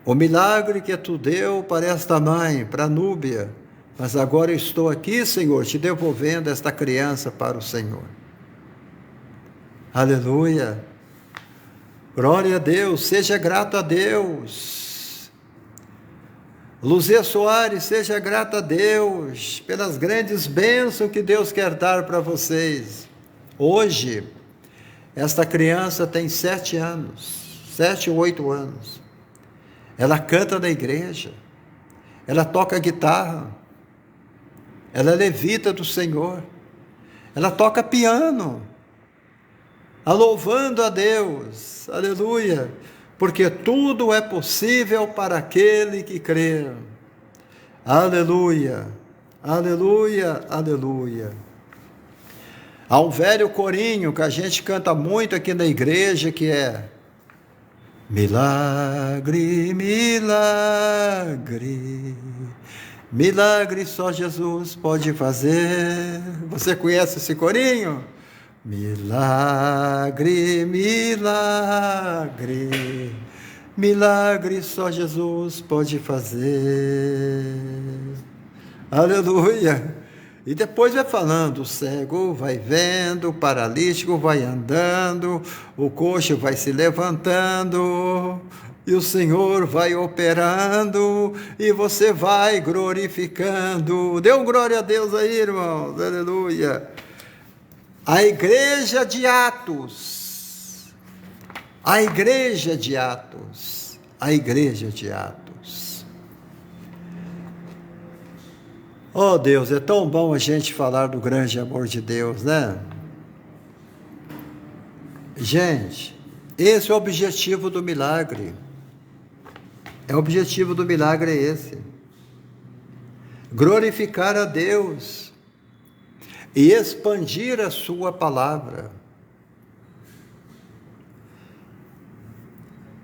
O milagre que tu deu para esta mãe, para Núbia. Mas agora eu estou aqui, Senhor, te devolvendo esta criança para o Senhor. Aleluia. Glória a Deus, seja grato a Deus. Luzia Soares, seja grata a Deus pelas grandes bênçãos que Deus quer dar para vocês. Hoje, esta criança tem 7 anos, 7 ou 8 anos. Ela canta na igreja, ela toca guitarra, ela é levita do Senhor, ela toca piano, louvando a Deus, aleluia. Porque tudo é possível para aquele que crê. Aleluia, aleluia, aleluia. Há um velho corinho que a gente canta muito aqui na igreja, que é milagre, milagre, milagre só Jesus pode fazer. Você conhece esse corinho? Milagre, milagre, milagre só Jesus pode fazer. Aleluia! E depois vai falando, o cego vai vendo, o paralítico vai andando, o coxo vai se levantando, e o Senhor vai operando, e você vai glorificando. Dê um glória a Deus aí, irmãos, aleluia. A igreja de Atos, a igreja de Atos, a igreja de Atos. Oh Deus, é tão bom a gente falar do grande amor de Deus, né? Gente, esse é o objetivo do milagre. O objetivo do milagre é esse. Glorificar a Deus e expandir a sua palavra.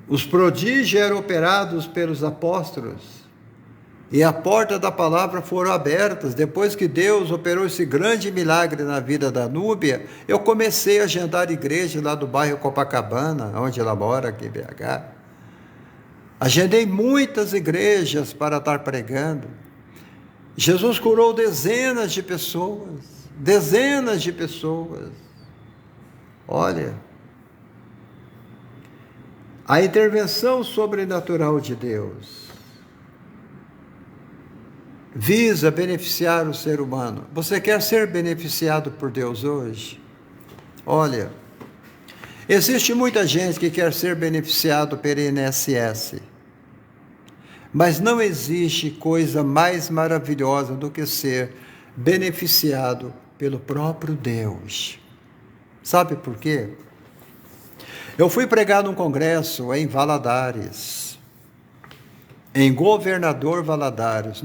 Os prodígios eram operados pelos apóstolos e a porta da palavra foram abertas. Depois que Deus operou esse grande milagre na vida da Núbia, eu comecei a agendar igreja lá do bairro Copacabana, onde ela mora, aqui em BH. Agendei muitas igrejas para estar pregando. Jesus curou dezenas de pessoas. Dezenas de pessoas. Olha, a intervenção sobrenatural de Deus visa beneficiar o ser humano. Você quer ser beneficiado por Deus hoje? Olha, existe muita gente que quer ser beneficiado pelo INSS, mas não existe coisa mais maravilhosa do que ser beneficiado pelo próprio Deus. Sabe por quê? Eu fui pregar num congresso em Valadares, em Governador Valadares,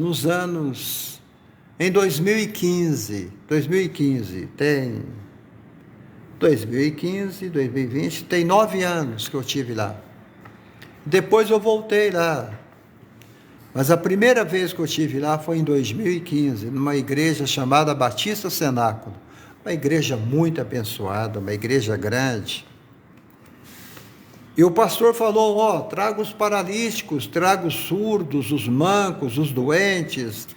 em 2015, 2020, tem 9 anos que eu estive lá. Depois eu voltei lá, mas a primeira vez que eu estive lá foi em 2015, numa igreja chamada Batista Cenáculo, uma igreja muito abençoada, uma igreja grande. E o pastor falou, traga os paralíticos, traga os surdos, os mancos, os doentes,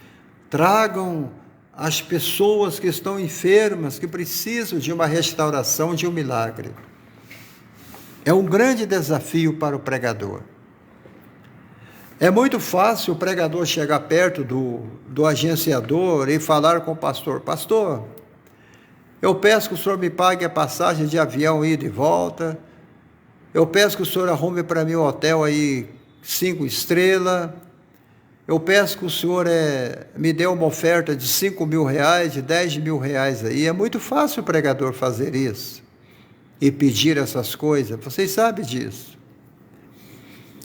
tragam as pessoas que estão enfermas, que precisam de uma restauração, de um milagre. É um grande desafio para o pregador. É muito fácil o pregador chegar perto do agenciador e falar com o pastor, pastor, eu peço que o senhor me pague a passagem de avião ida e volta, eu peço que o senhor arrume para mim um hotel aí 5 estrelas. Eu peço que o senhor me dê uma oferta de 5 mil reais, de 10 mil reais aí. É muito fácil o pregador fazer isso e pedir essas coisas. Vocês sabem disso.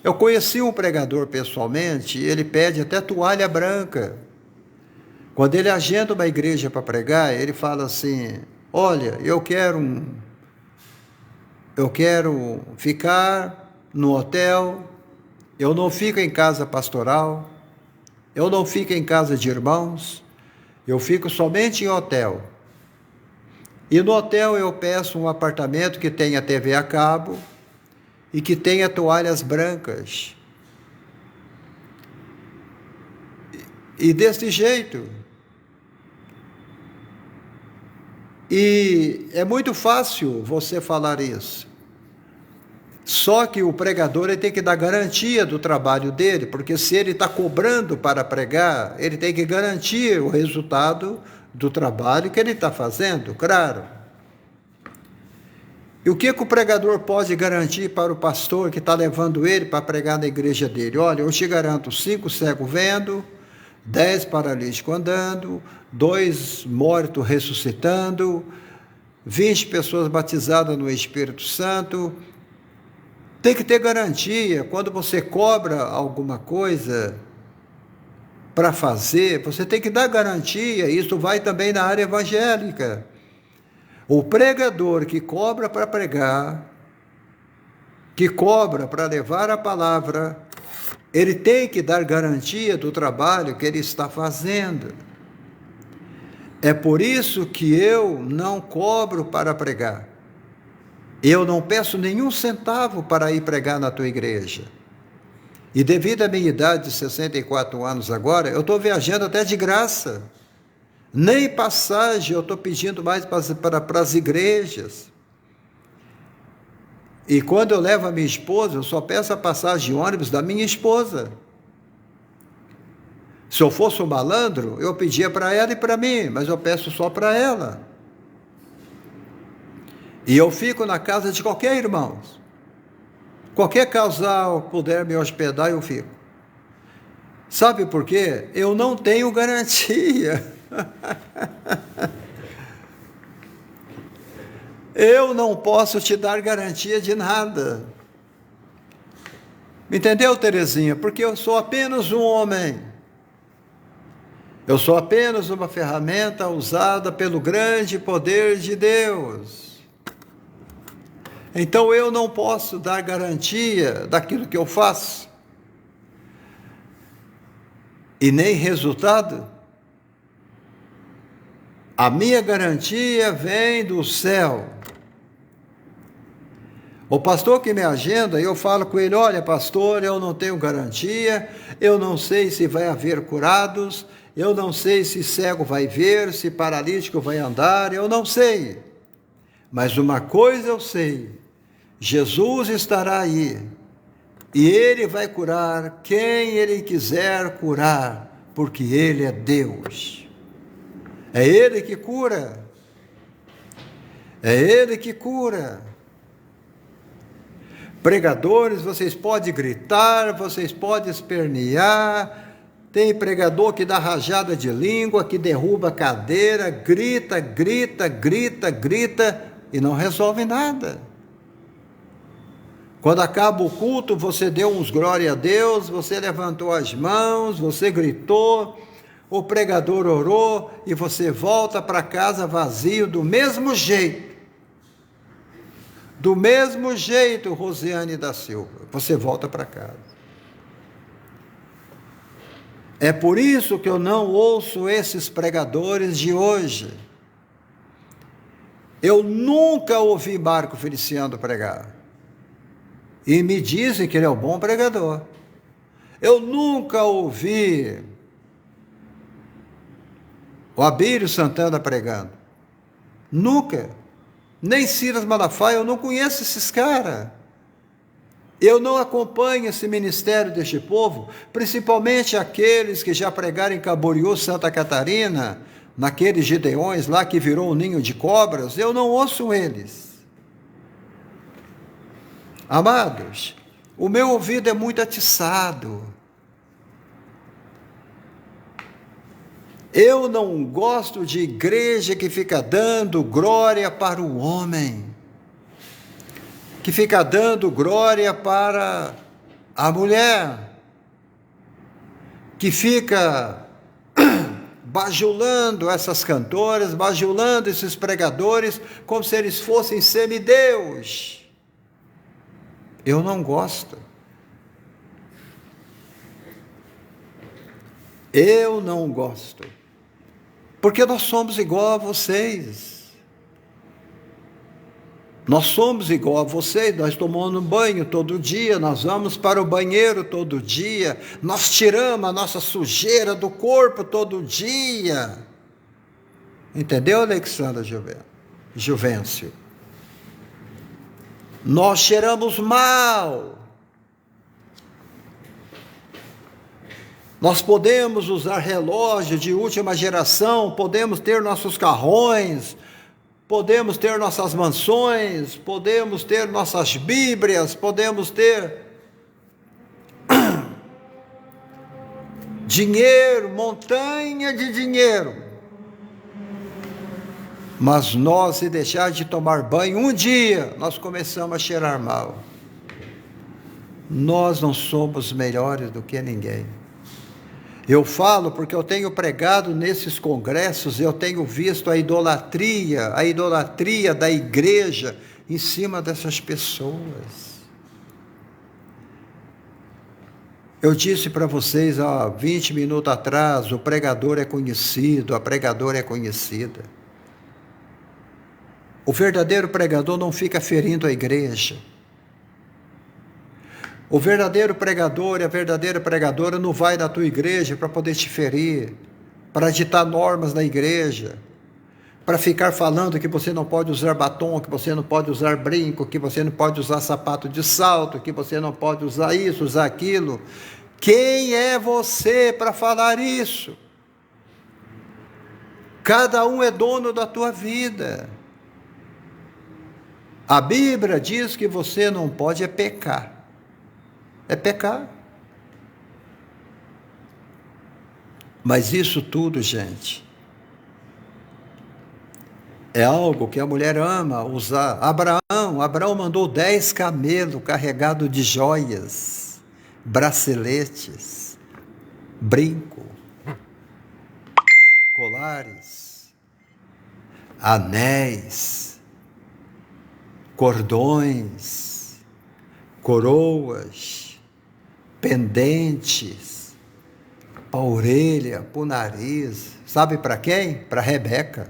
Eu conheci um pregador pessoalmente, ele pede até toalha branca. Quando ele agenda uma igreja para pregar, ele fala assim, olha, eu quero ficar no hotel, eu não fico em casa pastoral, eu não fico em casa de irmãos, eu fico somente em hotel. E no hotel eu peço um apartamento que tenha TV a cabo e que tenha toalhas brancas. E desse jeito. E é muito fácil você falar isso. Só que o pregador ele tem que dar garantia do trabalho dele, porque se ele está cobrando para pregar, ele tem que garantir o resultado do trabalho que ele está fazendo, claro. E o que o pregador pode garantir para o pastor que está levando ele para pregar na igreja dele? Olha, eu te garanto 5 cegos vendo, 10 paralíticos andando, 2 mortos ressuscitando, 20 pessoas batizadas no Espírito Santo. Tem que ter garantia. Quando você cobra alguma coisa para fazer, você tem que dar garantia. Isso vai também na área evangélica. O pregador que cobra para pregar, que cobra para levar a palavra, ele tem que dar garantia do trabalho que ele está fazendo. É por isso que eu não cobro para pregar. Eu não peço nenhum centavo para ir pregar na tua igreja. E devido à minha idade de 64 anos agora, eu estou viajando até de graça. Nem passagem eu estou pedindo mais para as igrejas. E quando eu levo a minha esposa, eu só peço a passagem de ônibus da minha esposa. Se eu fosse um malandro, eu pedia para ela e para mim, mas eu peço só para ela. E eu fico na casa de qualquer irmão. Qualquer casal puder me hospedar, eu fico. Sabe por quê? Eu não tenho garantia. Eu não posso te dar garantia de nada. Entendeu, Terezinha? Porque eu sou apenas um homem. Eu sou apenas uma ferramenta usada pelo grande poder de Deus. Então eu não posso dar garantia daquilo que eu faço. E nem resultado. A minha garantia vem do céu. O pastor que me agenda, eu falo com ele, olha pastor, eu não tenho garantia, eu não sei se vai haver curados, eu não sei se cego vai ver, se paralítico vai andar, eu não sei. Mas uma coisa eu sei, Jesus estará aí, e Ele vai curar quem Ele quiser curar, porque Ele é Deus. É Ele que cura. É Ele que cura. Pregadores, vocês podem gritar, vocês podem espernear. Tem pregador que dá rajada de língua, que derruba a cadeira, grita, grita, grita, grita e não resolve nada. Quando acaba o culto, você deu uns glória a Deus, você levantou as mãos, você gritou, o pregador orou e você volta para casa vazio do mesmo jeito. Do mesmo jeito, Rosiane da Silva, você volta para casa. É por isso que eu não ouço esses pregadores de hoje. Eu nunca ouvi Marco Feliciano pregar. E me dizem que ele é um bom pregador. Eu nunca ouvi o Abílio Santana pregando. Nunca. Nem Silas Malafaia, eu não conheço esses caras. Eu não acompanho esse ministério deste povo, principalmente aqueles que já pregaram em Camboriú, Santa Catarina, naqueles Gideões lá que virou um ninho de cobras, eu não ouço eles. Amados, o meu ouvido é muito atiçado. Eu não gosto de igreja que fica dando glória para o homem, que fica dando glória para a mulher, que fica bajulando essas cantoras, bajulando esses pregadores, como se eles fossem semideus. Eu não gosto. Eu não gosto. Porque nós somos igual a vocês. Nós somos igual a vocês, nós tomamos banho todo dia, nós vamos para o banheiro todo dia, nós tiramos a nossa sujeira do corpo todo dia. Entendeu, Alexandra Juvencio? Nós cheiramos mal. Nós podemos usar relógio de última geração, podemos ter nossos carrões, podemos ter nossas mansões, podemos ter nossas Bíblias, podemos ter dinheiro, montanha de dinheiro. Mas nós, se deixar de tomar banho um dia, nós começamos a cheirar mal. Nós não somos melhores do que ninguém. Eu falo porque eu tenho pregado nesses congressos, eu tenho visto a idolatria da igreja em cima dessas pessoas. Eu disse para vocês há 20 minutos atrás, o pregador é conhecido, a pregadora é conhecida. O verdadeiro pregador não fica ferindo a igreja. O verdadeiro pregador e a verdadeira pregadora não vai na tua igreja para poder te ferir, para ditar normas na igreja, para ficar falando que você não pode usar batom, que você não pode usar brinco, que você não pode usar sapato de salto, que você não pode usar isso, usar aquilo. Quem é você para falar isso? Cada um é dono da tua vida. A Bíblia diz que você não pode pecar. É pecar. Mas isso tudo, gente, é algo que a mulher ama usar. Abraão mandou 10 camelos carregados de joias, braceletes, brinco, colares, anéis, cordões, coroas, pendentes, para a orelha, para o nariz. Sabe para quem? Para Rebeca.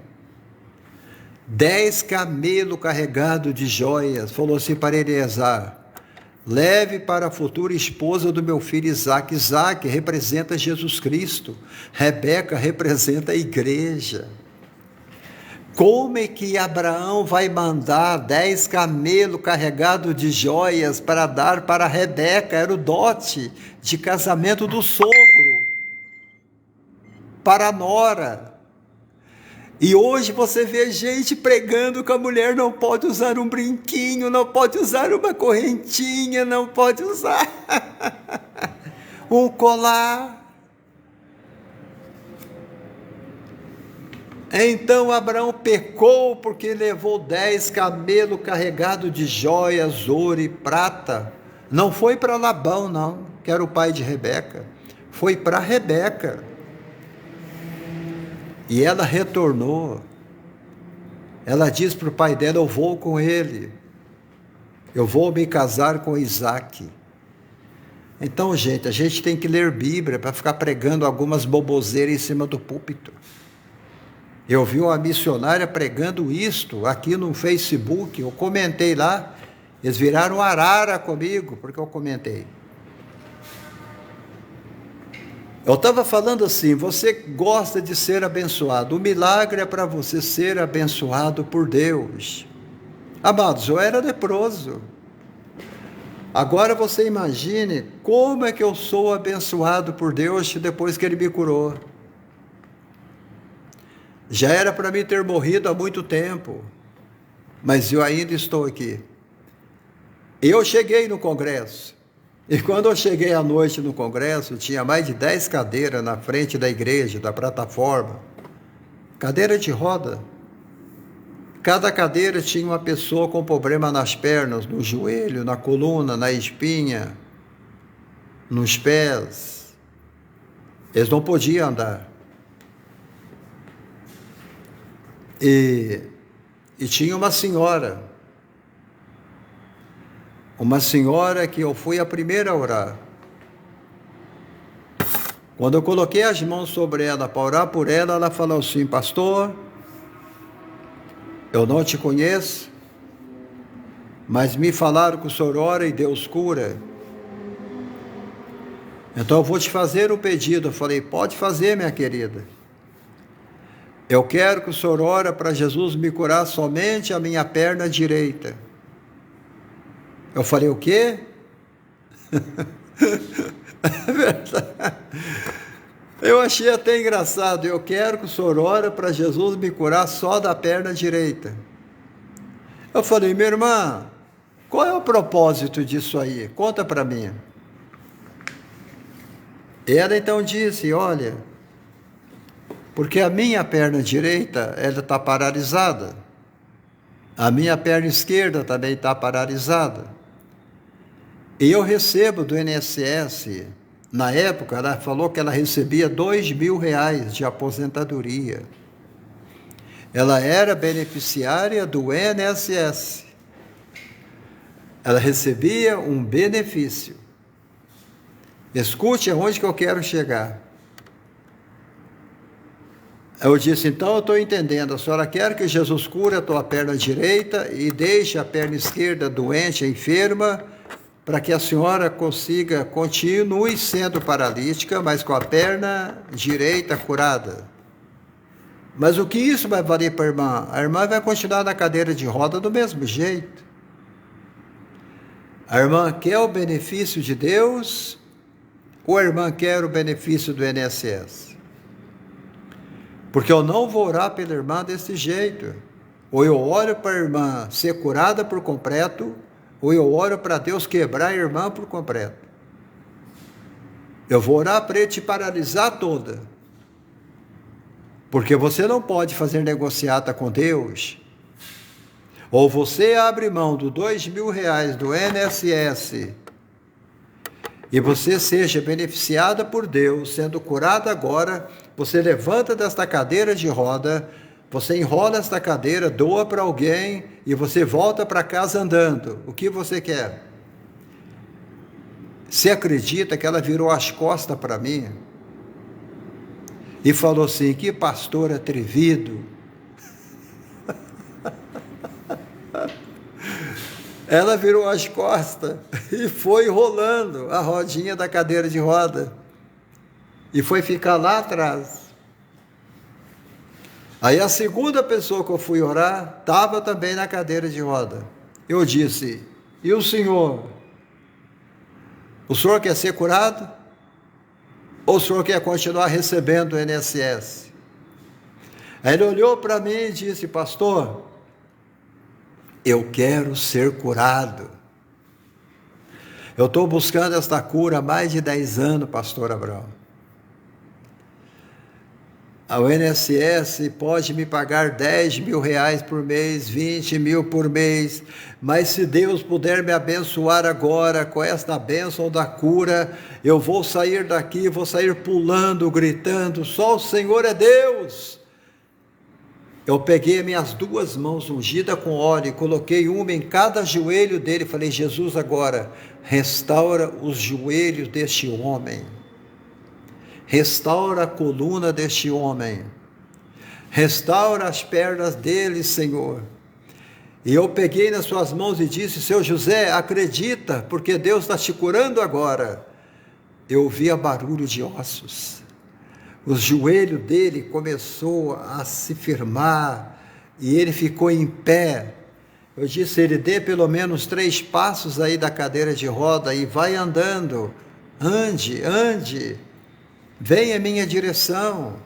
10 camelos carregados de joias. Falou assim para Eleazar: leve para a futura esposa do meu filho Isaque. Isaque representa Jesus Cristo. Rebeca representa a igreja. Como é que Abraão vai mandar 10 camelos carregados de joias para dar para Rebeca? Era o dote de casamento do sogro para a nora. E hoje você vê gente pregando que a mulher não pode usar um brinquinho, não pode usar uma correntinha, não pode usar um colar. Então Abraão pecou porque levou 10 camelos carregados de joias, ouro e prata. Não foi para Labão, não, que era o pai de Rebeca. Foi para Rebeca. E ela retornou. Ela disse para o pai dela: eu vou com ele. Eu vou me casar com Isaque. Então, gente, a gente tem que ler Bíblia para ficar pregando algumas boboseiras em cima do púlpito. Eu vi uma missionária pregando isto aqui no Facebook. Eu comentei lá. Eles viraram arara comigo, porque eu comentei. Eu estava falando assim: você gosta de ser abençoado. O milagre é para você ser abençoado por Deus. Amados, eu era leproso. Agora você imagine como é que eu sou abençoado por Deus depois que Ele me curou. Já era para mim ter morrido há muito tempo, mas eu ainda estou aqui. Eu cheguei no congresso. E quando eu cheguei à noite no congresso, tinha mais de 10 cadeiras na frente da igreja, da plataforma. Cadeira de roda. Cada cadeira tinha uma pessoa com problema nas pernas, no joelho, na coluna, na espinha, nos pés. Eles não podiam andar. E tinha uma senhora que eu fui a primeira a orar. Quando eu coloquei as mãos sobre ela para orar por ela, ela falou assim: pastor, eu não te conheço, mas me falaram que o senhor ora e Deus cura. Então eu vou te fazer um pedido. Eu falei: pode fazer, minha querida. Eu quero que o senhor ore para Jesus me curar somente a minha perna direita. Eu falei: o quê? É verdade. Eu achei até engraçado. Eu quero que o senhor ore para Jesus me curar só da perna direita. Eu falei: minha irmã, qual é o propósito disso aí? Conta para mim. Ela então disse: olha, porque a minha perna direita, ela está paralisada. A minha perna esquerda também está paralisada. E eu recebo do INSS, na época ela falou que ela recebia R$2.000 de aposentadoria. Ela era beneficiária do INSS. Ela recebia um benefício. Escute aonde que eu quero chegar. Eu disse: então eu estou entendendo, a senhora quer que Jesus cure a tua perna direita e deixe a perna esquerda doente, enferma, para que a senhora continue sendo paralítica, mas com a perna direita curada. Mas o que isso vai valer para a irmã? A irmã vai continuar na cadeira de roda do mesmo jeito. A irmã quer o benefício de Deus ou a irmã quer o benefício do INSS? Porque eu não vou orar pela irmã desse jeito. Ou eu oro para a irmã ser curada por completo, ou eu oro para Deus quebrar a irmã por completo. Eu vou orar para Ele te paralisar toda. Porque você não pode fazer negociata com Deus. Ou você abre mão dos R$2.000 do INSS e você seja beneficiada por Deus, sendo curada agora, você levanta desta cadeira de roda, você enrola esta cadeira, doa para alguém e você volta para casa andando. O que você quer? Você acredita que ela virou as costas para mim e falou assim: que pastor atrevido. Ela virou as costas e foi rolando a rodinha da cadeira de roda e foi ficar lá atrás. Aí a segunda pessoa que eu fui orar estava também na cadeira de roda. Eu disse: e o senhor? O senhor quer ser curado? Ou o senhor quer continuar recebendo o INSS? Aí ele olhou para mim e disse: pastor, eu quero ser curado. Eu estou buscando esta cura há mais de 10 anos, pastor Abraão. O INSS pode me pagar R$10.000 por mês, 20 mil por mês, mas se Deus puder me abençoar agora com esta bênção da cura, eu vou sair daqui, vou sair pulando, gritando: só o Senhor é Deus. Eu peguei minhas 2 mãos ungidas com óleo e coloquei uma em cada joelho dele e falei: Jesus, agora restaura os joelhos deste homem. Restaura a coluna deste homem, restaura as pernas dele, Senhor. E eu peguei nas suas mãos e disse: seu José, acredita, porque Deus está te curando agora. Eu ouvia barulho de ossos, o joelho dele começou a se firmar, e ele ficou em pé. Eu disse: ele dê pelo menos 3 passos aí da cadeira de roda e vai andando, ande. Vem em minha direção.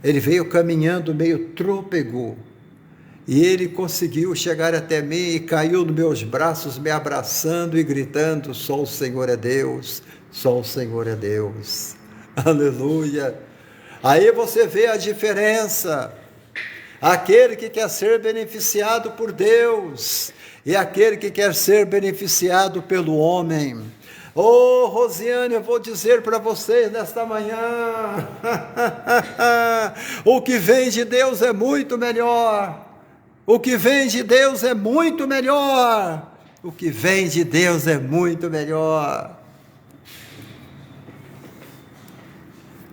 Ele veio caminhando meio trôpego e ele conseguiu chegar até mim e caiu nos meus braços, me abraçando e gritando: só o Senhor é Deus, só o Senhor é Deus. Aleluia. Aí você vê a diferença. Aquele que quer ser beneficiado por Deus e aquele que quer ser beneficiado pelo homem. Oh, Rosiane, eu vou dizer para vocês nesta manhã, o que vem de Deus é muito melhor, o que vem de Deus é muito melhor, o que vem de Deus é muito melhor.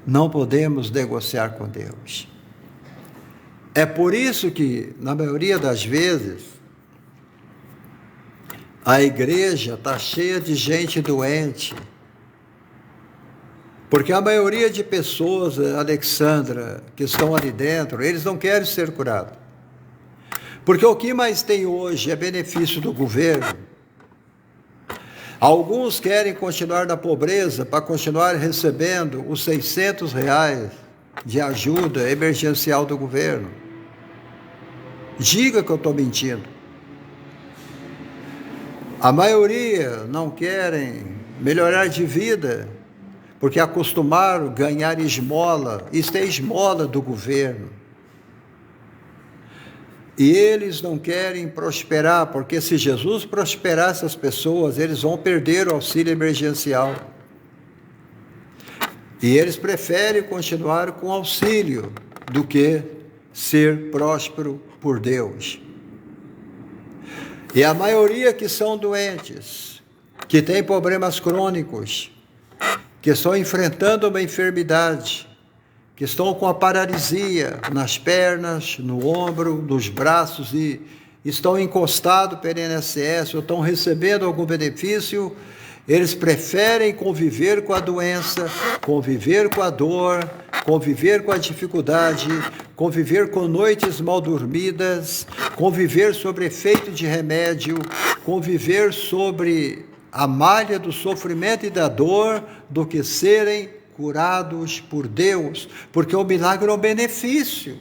Não podemos negociar com Deus. É por isso que, na maioria das vezes, a igreja está cheia de gente doente, porque a maioria de pessoas, Alexandra, que estão ali dentro, eles não querem ser curados, porque o que mais tem hoje é benefício do governo. Alguns querem continuar na pobreza para continuar recebendo os R$600 de ajuda emergencial do governo. Diga que eu estou mentindo. A maioria não querem melhorar de vida, porque acostumaram a ganhar esmola. Isso é esmola do governo. E eles não querem prosperar, porque se Jesus prosperar essas pessoas, eles vão perder o auxílio emergencial. E eles preferem continuar com auxílio do que ser próspero por Deus. E a maioria que são doentes, que têm problemas crônicos, que estão enfrentando uma enfermidade, que estão com a paralisia nas pernas, no ombro, nos braços e estão encostados pelo INSS ou estão recebendo algum benefício, Eles preferem conviver com a doença, conviver com a dor, conviver com a dificuldade, conviver com noites mal dormidas, conviver sobre efeito de remédio, conviver sobre a malha do sofrimento e da dor, do que serem curados por Deus, porque o milagre é um benefício.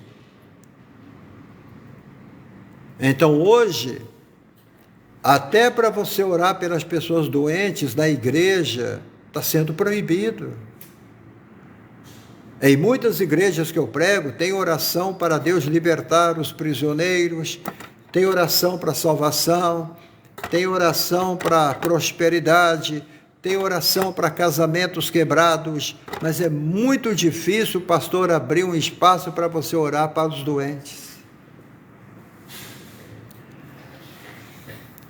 Então hoje, até para você orar pelas pessoas doentes na igreja, está sendo proibido. Em muitas igrejas que eu prego, tem oração para Deus libertar os prisioneiros, tem oração para salvação, tem oração para prosperidade, tem oração para casamentos quebrados, mas é muito difícil o pastor abrir um espaço para você orar para os doentes.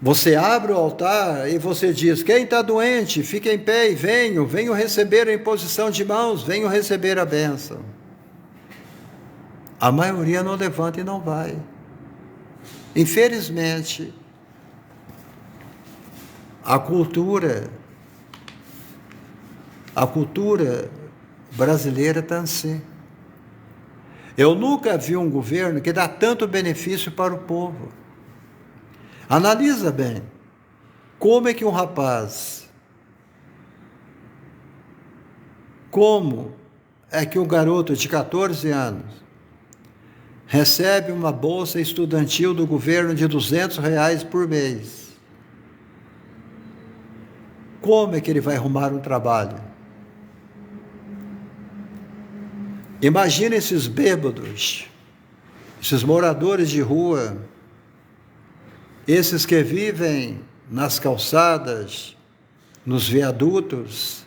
Você abre o altar e você diz: quem está doente, fique em pé e venho receber a imposição de mãos, venho receber a bênção. A maioria não levanta e não vai. Infelizmente, a cultura brasileira está assim. Eu nunca vi um governo que dá tanto benefício para o povo. Analisa bem, como é que um rapaz, como é que um garoto de 14 anos recebe uma bolsa estudantil do governo de R$200 por mês? Como é que ele vai arrumar um trabalho? Imagina esses bêbados, esses moradores de rua, esses que vivem nas calçadas, nos viadutos,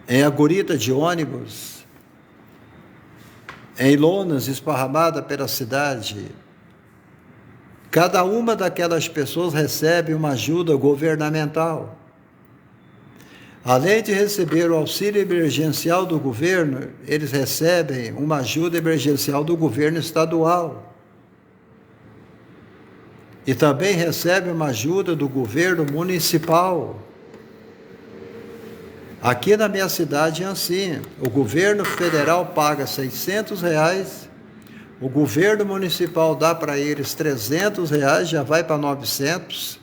em agorita de ônibus, em lonas esparramadas pela cidade. Cada uma daquelas pessoas recebe uma ajuda governamental. Além de receber o auxílio emergencial do governo, eles recebem uma ajuda emergencial do governo estadual. E também recebe uma ajuda do governo municipal. Aqui na minha cidade é assim, o governo federal paga R$600, o governo municipal dá para eles R$300, já vai para 900.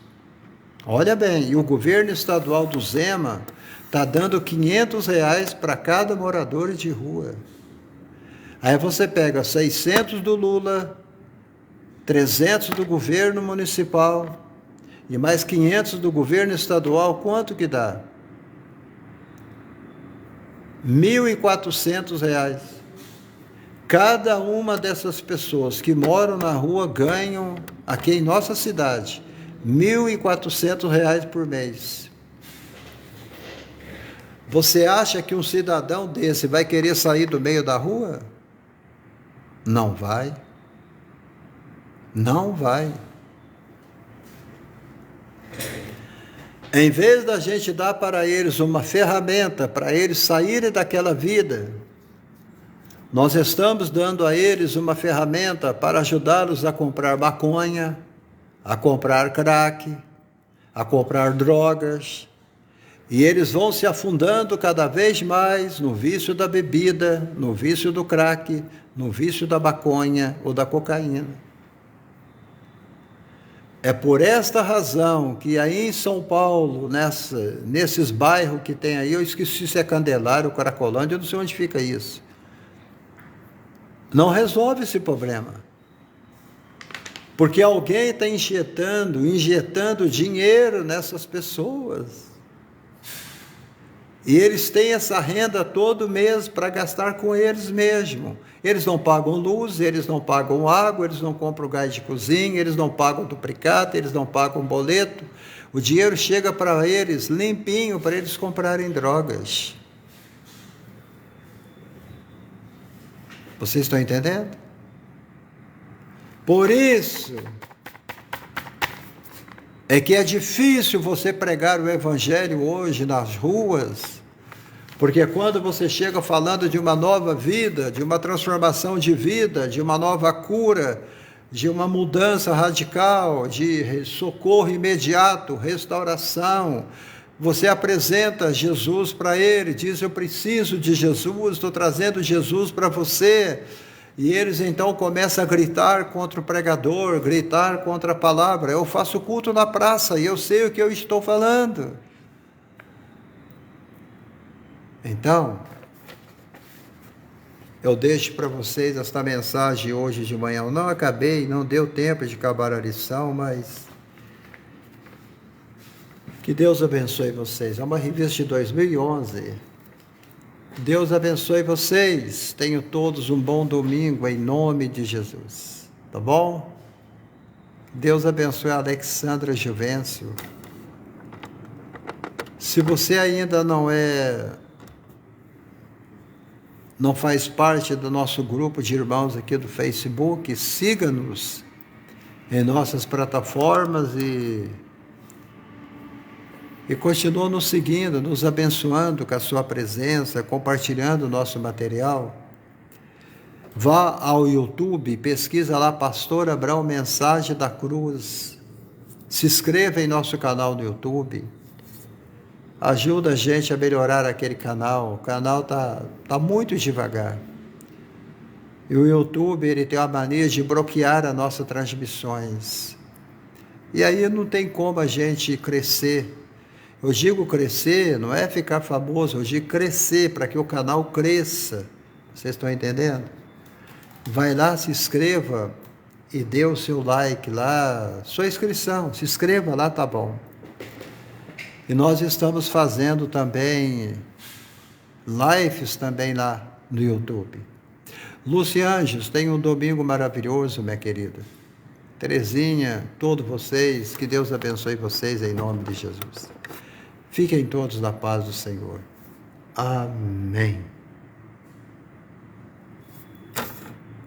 Olha bem, e o governo estadual do Zema está dando R$500 para cada morador de rua. Aí você pega 600 do Lula, 300 do governo municipal e mais 500 do governo estadual, quanto que dá? R$1.400. Cada uma dessas pessoas que moram na rua ganham, aqui em nossa cidade, R$1.400 por mês. Você acha que um cidadão desse vai querer sair do meio da rua? Não vai. Não vai. Em vez da gente dar para eles uma ferramenta para eles saírem daquela vida, nós estamos dando a eles uma ferramenta para ajudá-los a comprar maconha, a comprar crack, a comprar drogas, e eles vão se afundando cada vez mais no vício da bebida, no vício do crack, no vício da maconha ou da cocaína. É por esta razão que aí em São Paulo, nesses bairros que tem aí, eu esqueci se é Candelária ou Cracolândia, eu não sei onde fica isso. Não resolve esse problema. Porque alguém está injetando dinheiro nessas pessoas. E eles têm essa renda todo mês para gastar com eles mesmos. Eles não pagam luz, eles não pagam água, eles não compram gás de cozinha, eles não pagam duplicata, eles não pagam boleto. O dinheiro chega para eles limpinho, para eles comprarem drogas. Vocês estão entendendo? Por isso é que é difícil você pregar o evangelho hoje nas ruas, porque quando você chega falando de uma nova vida, de uma transformação de vida, de uma nova cura, de uma mudança radical, de socorro imediato, restauração. Você apresenta Jesus para ele, diz: eu preciso de Jesus, estou trazendo Jesus para você. E eles então começam a gritar contra o pregador, gritar contra a palavra. Eu faço culto na praça e eu sei o que eu estou falando. Então, eu deixo para vocês esta mensagem hoje de manhã. Eu não acabei, não deu tempo de acabar a lição, mas que Deus abençoe vocês. É uma revista de 2011. Deus abençoe vocês. Tenham todos um bom domingo em nome de Jesus. Tá bom? Deus abençoe a Alexandra Juvencio. Se você ainda não faz parte do nosso grupo de irmãos aqui do Facebook, siga-nos em nossas plataformas e continua nos seguindo, nos abençoando com a sua presença, compartilhando o nosso material. Vá ao YouTube, pesquisa lá Pastor Abraão Mensagem da Cruz. Se inscreva em nosso canal no YouTube. Ajuda a gente a melhorar aquele canal. O canal tá muito devagar. E o YouTube, ele tem a mania de bloquear as nossas transmissões. E aí não tem como a gente crescer. Eu digo crescer, não é ficar famoso, eu digo crescer, para que o canal cresça. Vocês estão entendendo? Vai lá, se inscreva e dê o seu like lá, sua inscrição, se inscreva lá, tá bom. E nós estamos fazendo também lives também lá no YouTube. Lúcia Anjos, tenha um domingo maravilhoso, minha querida. Terezinha, todos vocês, que Deus abençoe vocês em nome de Jesus. Fiquem todos na paz do Senhor. Amém.